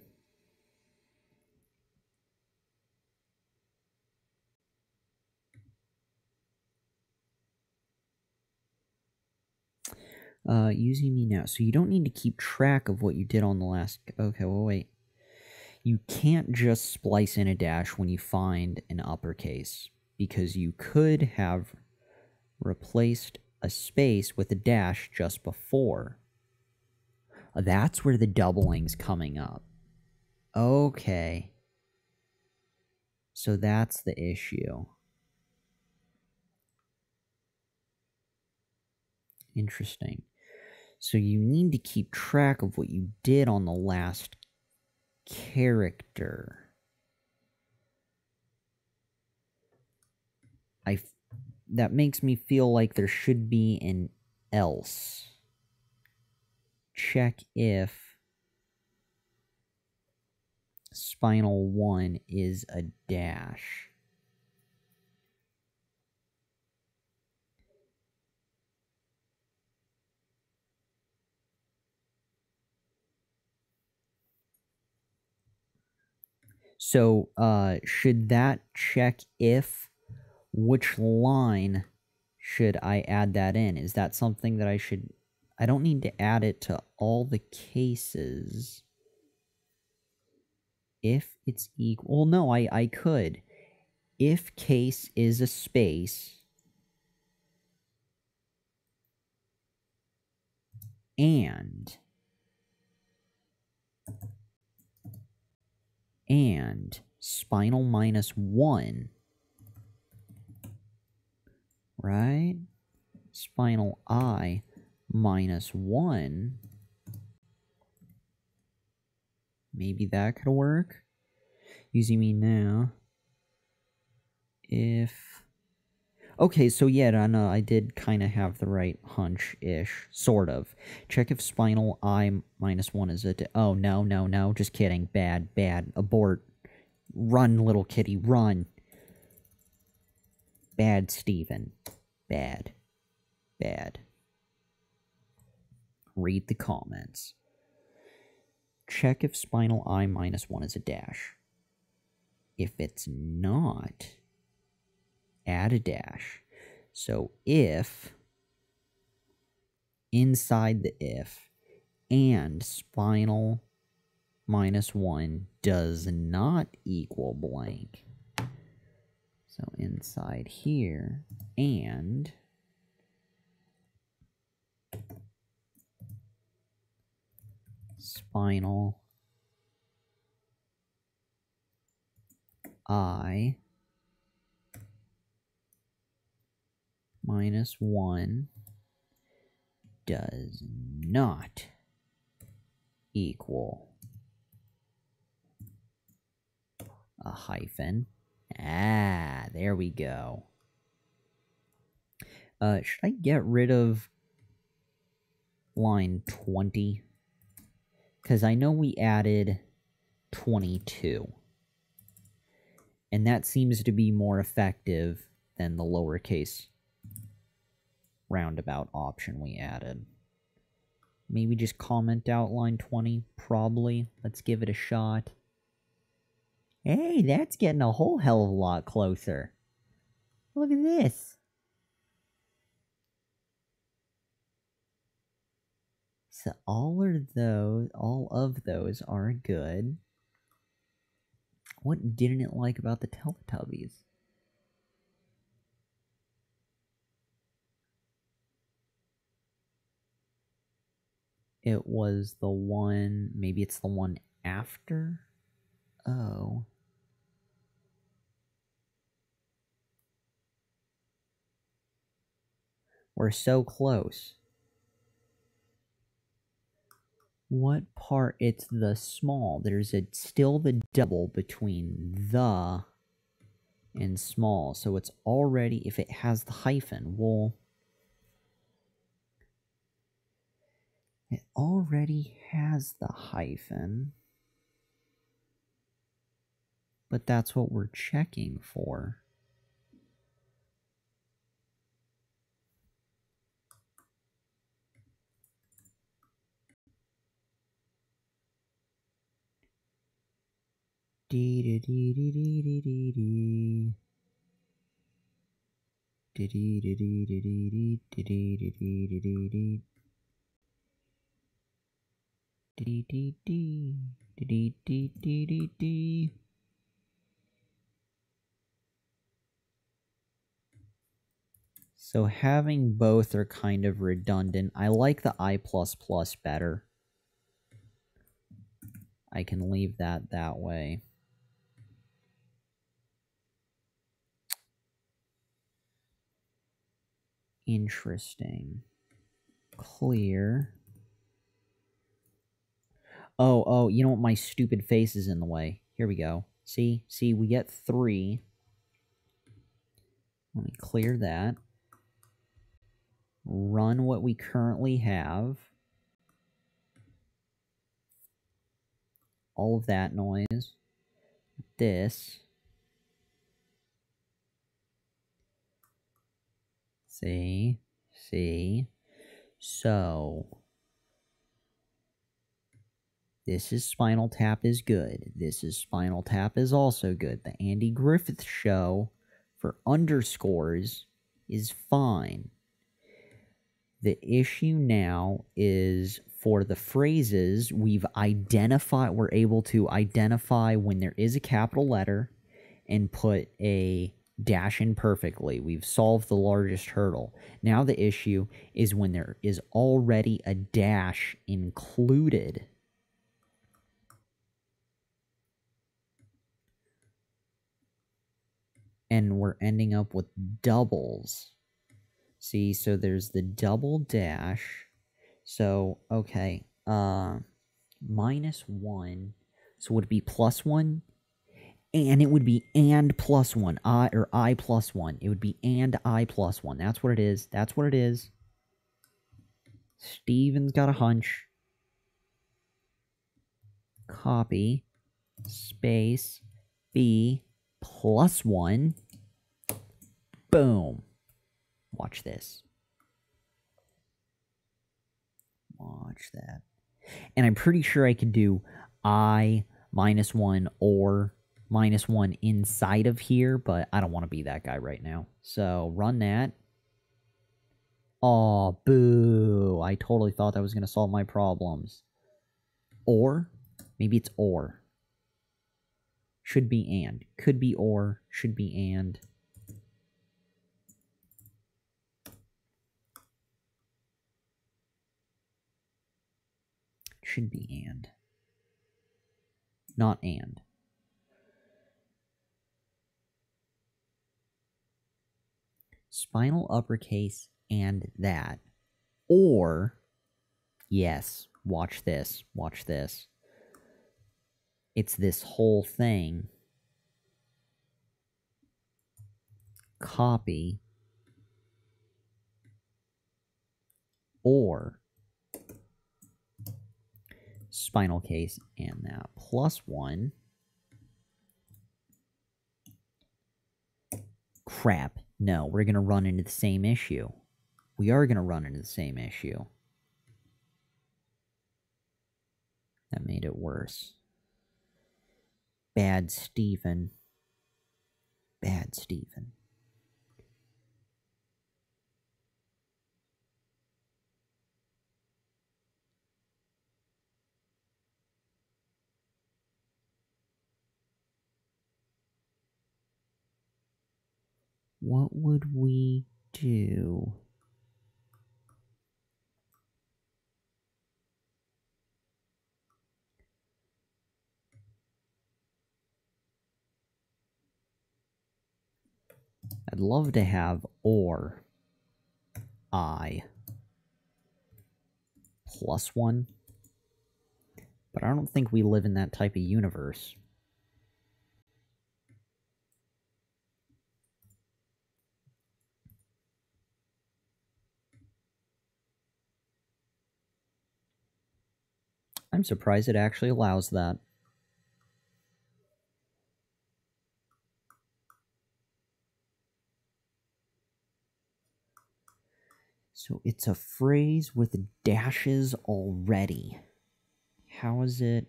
Using me now. So you don't need to keep track of what you did on the last... Okay, well, wait. You can't just splice in a dash when you find an uppercase, because you could have replaced a space with a dash just before. That's where the doubling's coming up. Okay. So that's the issue. Interesting. So you need to keep track of what you did on the last character. That makes me feel like there should be an else. Check if spinal 1 is a dash. So, should that check if? Which line should I add that in? Is that something that I should... I don't need to add it to all the cases. If it's equal... Well, no, I could. If case is a space... and spinal minus 1, right? Spinal I minus 1, maybe that could work. Using me now. If... Okay, so yeah, I did kind of have the right hunch-ish, sort of. Check if spinal I minus 1 is a... Oh, no, just kidding. Bad, abort. Run, little kitty, run. Bad, Steven. Bad. Read the comments. Check if spinal I minus 1 is a dash. If it's not, add a dash. So if, inside the if, and spinal minus 1 does not equal blank. So inside here, and spinal I minus 1 does not equal a hyphen. There we go. Should I get rid of line 20? Because I know we added 22. And that seems to be more effective than the lowercase roundabout option we added. Maybe just comment out line 20, probably. Let's give it a shot. Hey, that's getting a whole hell of a lot closer. Look at this. So all of those are good. What didn't it like about the Teletubbies? It was the one, maybe it's the one after? Oh. We're so close. What part? It's the small. There's still the double between the and small. So it's already, if it has the hyphen, well, it already has the hyphen. But that's what we're checking for. Dee dee dee dee dee dee dee dee. Dee dee dee dee dee dee dee dee dee dee dee dee. Dee dee dee dee dee dee dee dee. So having both are kind of redundant. I like the I++ better. I can leave that way. Interesting. Clear. Oh, you know what? My stupid face is in the way. Here we go. See, we get 3. Let me clear that. Run what we currently have. All of that noise. This. See? So, this is Spinal Tap is good. This is Spinal Tap is also good. The Andy Griffith Show for underscores is fine. The issue now is for the phrases we're able to identify when there is a capital letter and put a dash in perfectly. We've solved the largest hurdle. Now the issue is when there is already a dash included. And we're ending up with doubles. See, so there's the double dash. So, okay, -1. So would it be +1? And it would be and +1. I plus 1. It would be and I plus 1. That's what it is. That's what it is. Steven's got a hunch. Copy. Space. B +1. Boom. Watch this. Watch that. And I'm pretty sure I could do I -1 or -1 inside of here, but I don't want to be that guy right now. So run that. Aw, boo. I totally thought that was going to solve my problems. Or, maybe it's or. Should be and. Could be or, should be and. Should be and. Not and. Spinal uppercase and that. Or, yes, watch this, watch this. It's this whole thing. Copy. Or spinal case and that +1. Crap. No, we're going to run into the same issue. We are going to run into the same issue. That made it worse. Bad Stephen. Bad Stephen. What would we do? I'd love to have or I plus 1, but I don't think we live in that type of universe. I'm surprised it actually allows that. So it's a phrase with dashes already. How is it?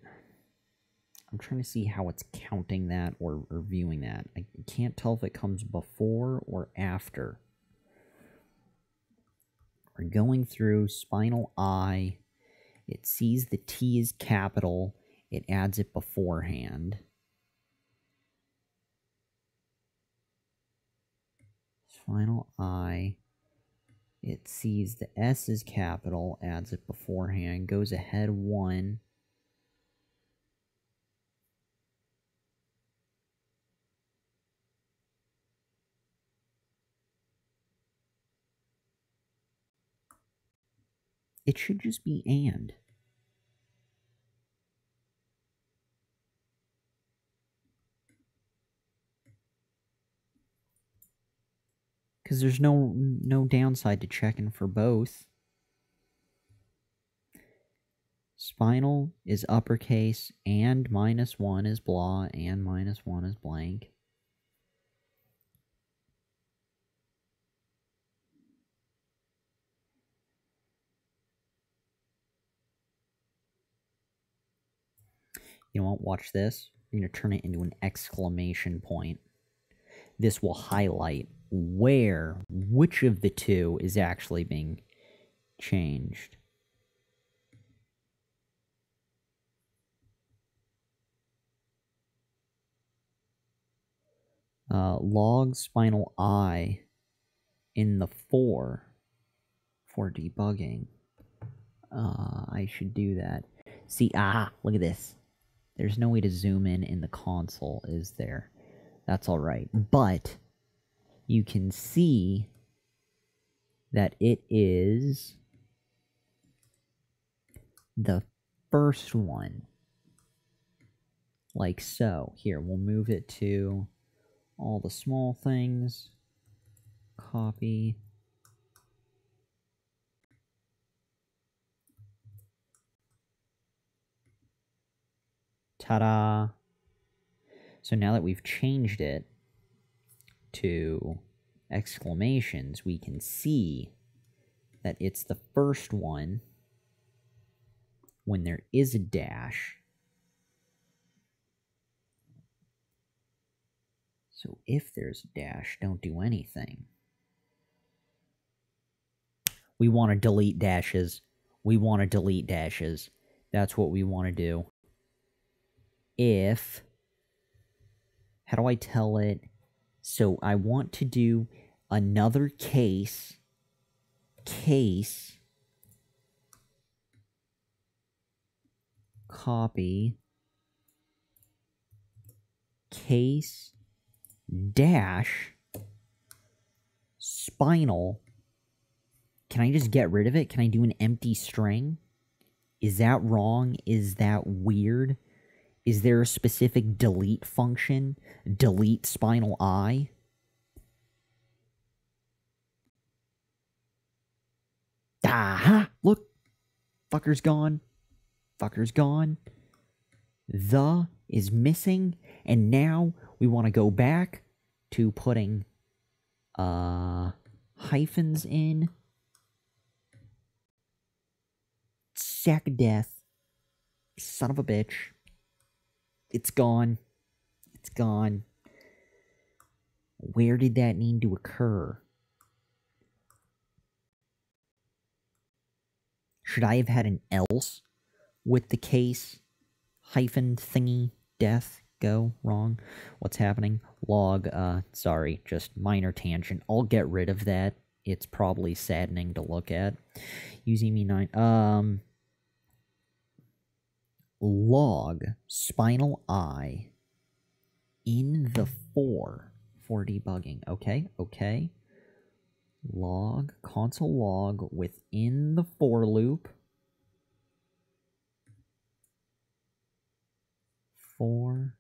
I'm trying to see how it's counting that or viewing that. I can't tell if it comes before or after. We're going through spinal I. It sees the T is capital. It adds it beforehand. Spinal I. It sees the S is capital, adds it beforehand, goes ahead 1. It should just be and. Because there's no downside to checking for both. Spinal is uppercase, and -1 is blah, and -1 is blank. You know what? Watch this. I'm going to turn it into an exclamation point. This will highlight which of the two is actually being changed. Log spinal I in the for debugging. I should do that. See, look at this. There's no way to zoom in the console, is there? That's alright. But you can see that it is the first one. Like so. Here, we'll move it to all the small things. Copy. Ta-da! So now that we've changed it to exclamations, we can see that it's the first one when there is a dash. So if there's a dash, don't do anything. We want to delete dashes. We want to delete dashes. That's what we want to do. If... How do I tell it? So I want to do another case, copy, case, dash, spinal. Can I just get rid of it? Can I do an empty string? Is that wrong? Is that weird? Is there a specific delete function? Delete spinal I? Look! Fucker's gone. Fucker's gone. The is missing. And now we want to go back to putting hyphens in. Sack of death. Son of a bitch. It's gone. It's gone. Where did that need to occur? Should I have had an else with the case? Hyphen thingy death go wrong? What's happening? Log, sorry, just minor tangent. I'll get rid of that. It's probably saddening to look at. Using me 9. Log spinal I in the for for debugging. Okay, okay. Log, console log within the for loop. For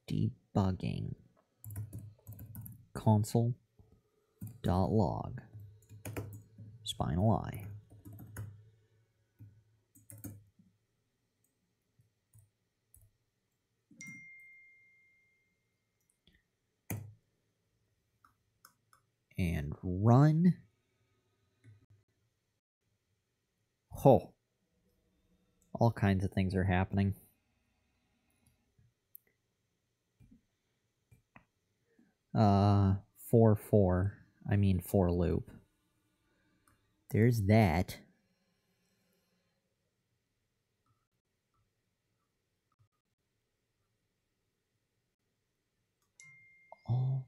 debugging. Console.log. Spinal eye. And run. Oh. All kinds of things are happening. For loop. There's that. Oh.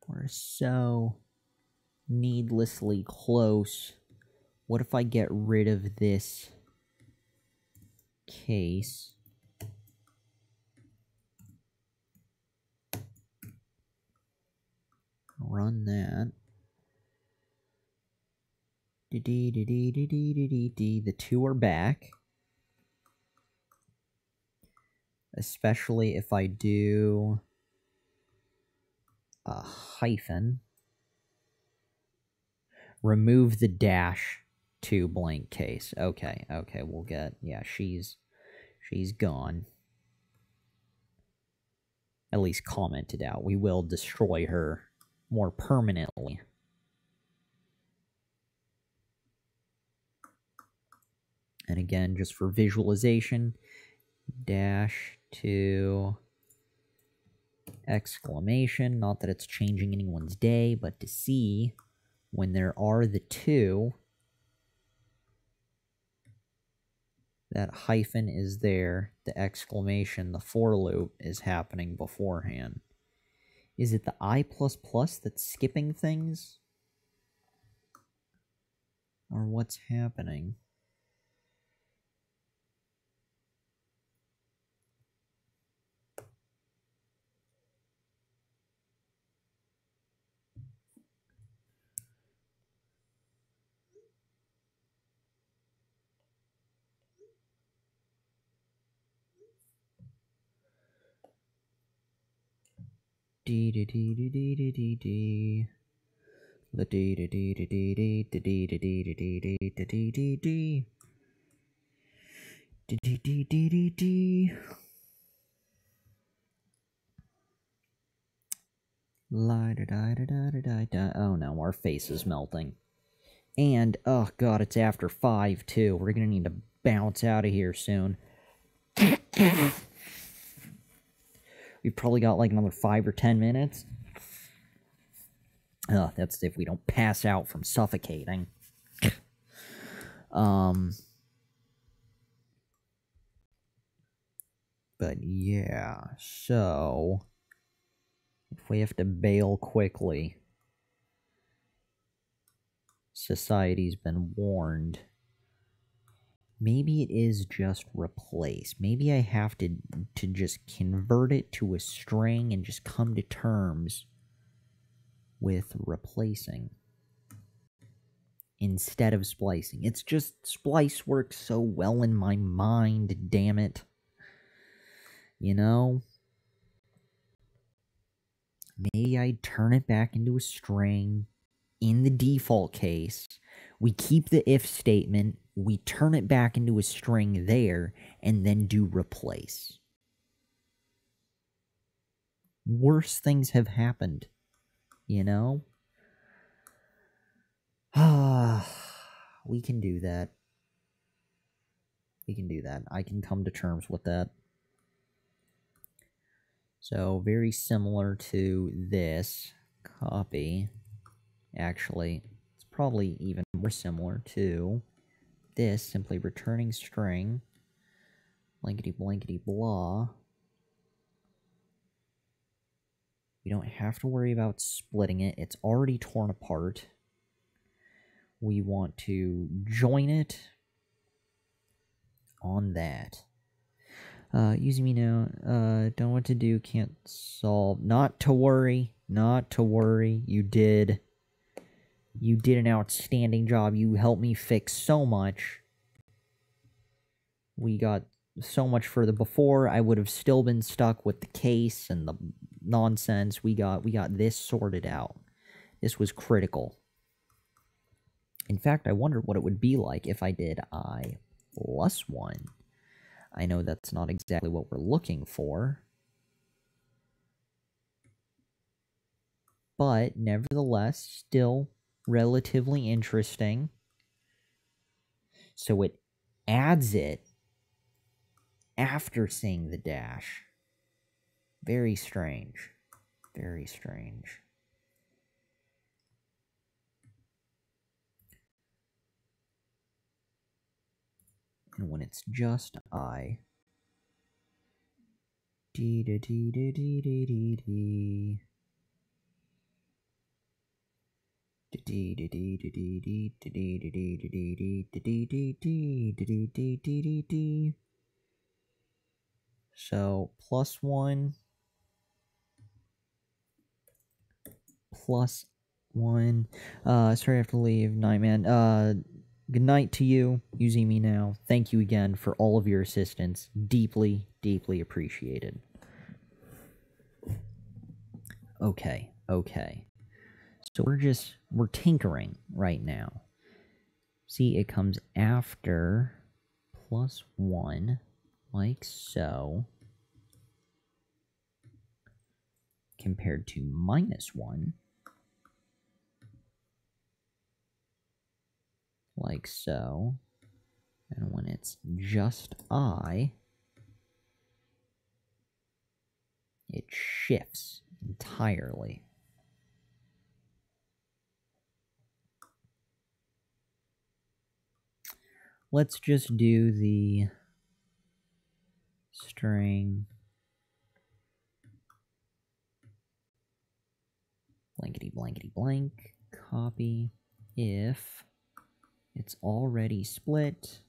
We're so needlessly close. What if I get rid of this case? Run that. The two are back. Especially if I do a hyphen. Remove the dash to blank case. Okay, okay, we'll get... Yeah, she's gone. At least commented out. We will destroy her more permanently. And again, just for visualization, dash to exclamation. Not that it's changing anyone's day, but to see when there are the two, that hyphen is there, the exclamation, the for loop is happening beforehand. Is it the I++ that's skipping things? Or what's happening? D D D D D D D D. The D D D D D D D D D D D D D D D D D. D D D D D D. La da da da da da da. Oh no, our face is melting. And oh god, it's after 5 too. We're gonna need to bounce out of here soon. We've probably got like another 5 or 10 minutes. That's if we don't pass out from suffocating. But yeah, so if we have to bail quickly, society's been warned. Maybe it is just replace. Maybe I have to just convert it to a string and just come to terms with replacing instead of splicing. It's just splice works so well in my mind, damn it. You know? Maybe I'd turn it back into a string in the default case. We keep the if statement, we turn it back into a string there, and then do replace. Worse things have happened, you know? We can do that. We can do that. I can come to terms with that. So, very similar to this. Copy. Actually, it's probably even more similar to this, simply returning string, blankety blankety blah. We don't have to worry about splitting it. It's already torn apart. We want to join it on that. Using me now. Don't know what to do. Can't solve. Not to worry. Not to worry. You did an outstanding job. You helped me fix so much. We got so much further. Before, I would have still been stuck with the case and the nonsense. We got this sorted out. This was critical. In fact, I wonder what it would be like if I did I plus 1. I know that's not exactly what we're looking for, but nevertheless, still relatively interesting. So it adds it after seeing the dash. Very strange. Very strange. And when it's just I. Dee dee dee dee dee dee dee dee. So plus 1 plus 1. Sorry I have to leave, Nightman. Good night to you, using me now. Thank you again for all of your assistance. Deeply, deeply appreciated. Okay. So we're tinkering right now. See, it comes after plus 1, like so, compared to minus 1, like so. And when it's just I, it shifts entirely. Let's just do the string blankety blankety blank, copy, if it's already split,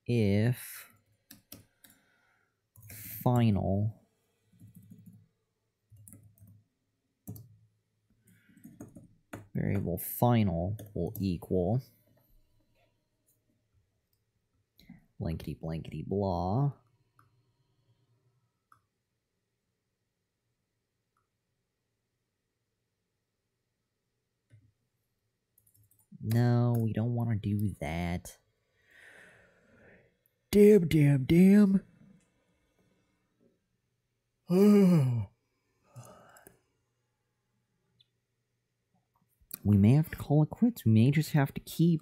if final variable final will equal blankety blankety blah. No, we don't want to do that. Damn. We may have to call it quits. We may just have to keep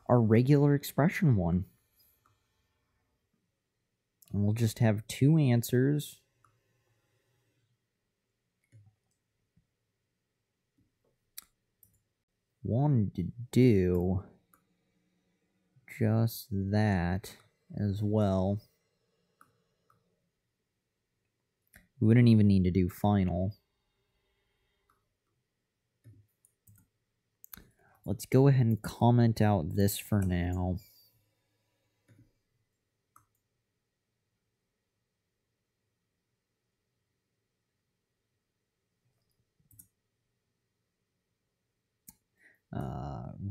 our regular expression one. And we'll just have 2 answers. Wanted to do just that as well. We wouldn't even need to do final. Let's go ahead and comment out this for now.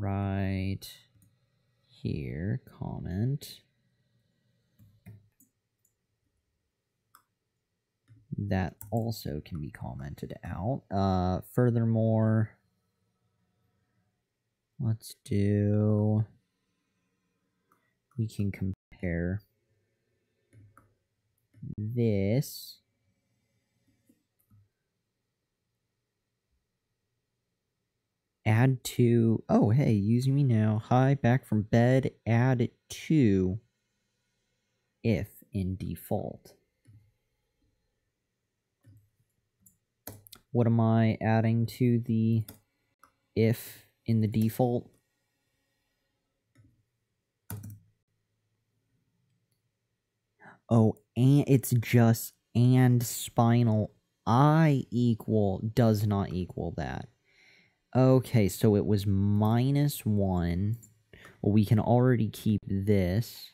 Right here, comment. That also can be commented out. Furthermore, let's do, we can compare this add to, oh hey, using me now, hi, back from bed, add to if in default. What am I adding to the if in the default? Oh, and it's just and spinal I does not equal that. Okay, so it was -1. Well, we can already keep this.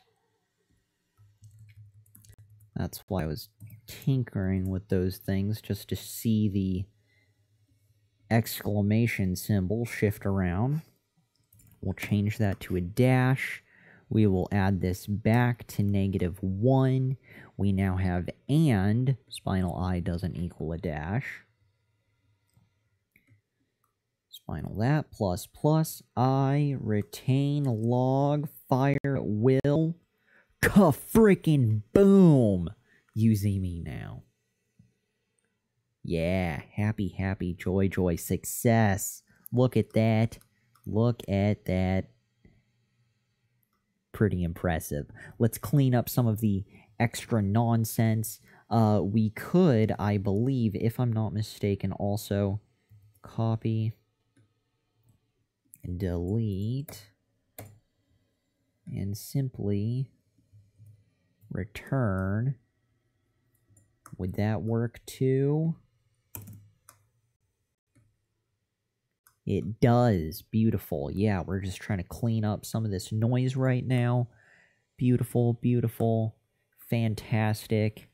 That's why I was tinkering with those things, just to see the exclamation symbol shift around. We'll change that to a dash. We will add this back to -1. We now have and spinal I doesn't equal a dash. Spinal that plus I retain log fire at will. Ka-frickin' boom! You see me now. Yeah, happy, joy, success. Look at that. Look at that. Pretty impressive. Let's clean up some of the extra nonsense. We could, I believe, if I'm not mistaken, also copy and delete and simply return. Would that work too? It does. Beautiful. Yeah, we're just trying to clean up some of this noise right now. Beautiful. Fantastic.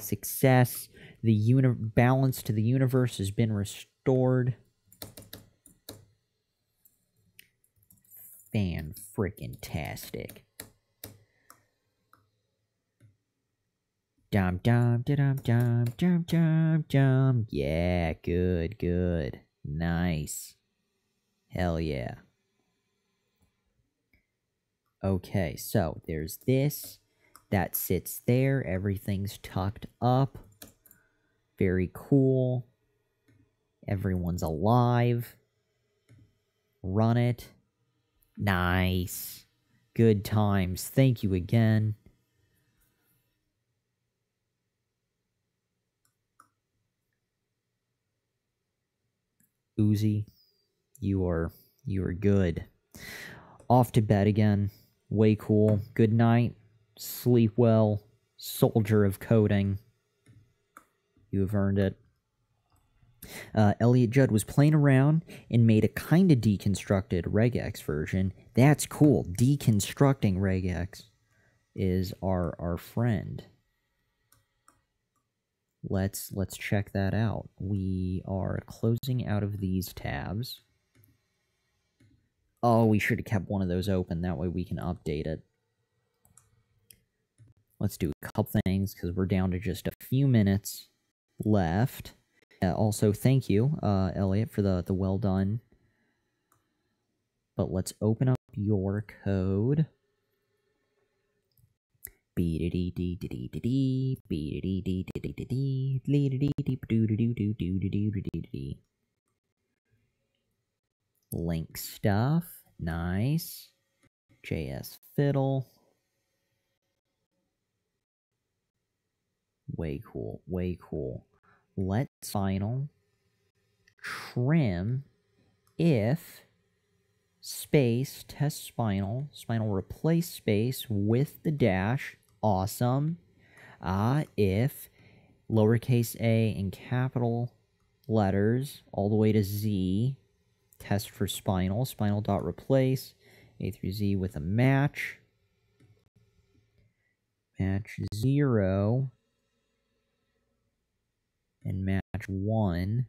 Success. The balance to the universe has been restored. Fan-frickin-tastic. Dum. Yeah, good. Nice. Hell yeah. Okay, so there's this. That sits there. Everything's tucked up. Very cool. Everyone's alive. Run it. Nice. Good times. Thank you again. Uzi, you are good. Off to bed again. Way cool. Good night. Sleep well. Soldier of coding. You have earned it. Elliot Judd was playing around and made a kind of deconstructed regex version. That's cool. Deconstructing regex is our friend. Let's check that out. We are closing out of these tabs. Oh, we should have kept one of those open. That way we can update it. Let's do a couple things because we're down to just a few minutes left. Also, thank you, Elliot, for the well done. But let's open up your code. Link stuff. Nice. JS fiddle. Way cool. Let's final trim if space test spinal replace space with the dash. Awesome. If lowercase a and capital letters all the way to Z, test for spinal dot replace A through Z with a match 0 and match 1,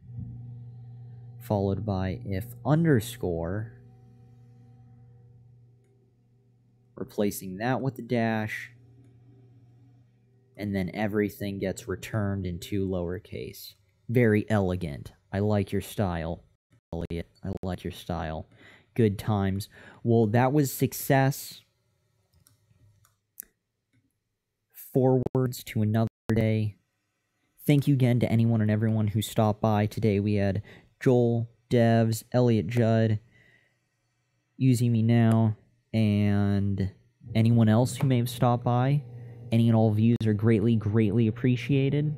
followed by if underscore, replacing that with the dash, and then everything gets returned into lowercase. Very elegant. I like your style, Elliot. I like your style. Good times. Well, that was success. Forwards to another day. Thank you again to anyone and everyone who stopped by today. We had Joel, Devs, Elliot Judd, Using Me Now, and anyone else who may have stopped by. Any and all views are greatly appreciated.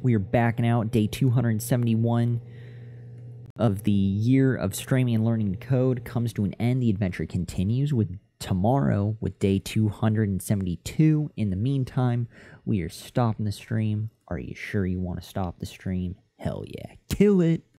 We are backing out day 271.
of the year of streaming and learning to code comes to an end. The adventure continues with tomorrow with day 272. In the meantime, we are stopping the stream. Are you sure you want to stop the stream? Hell yeah. Kill it.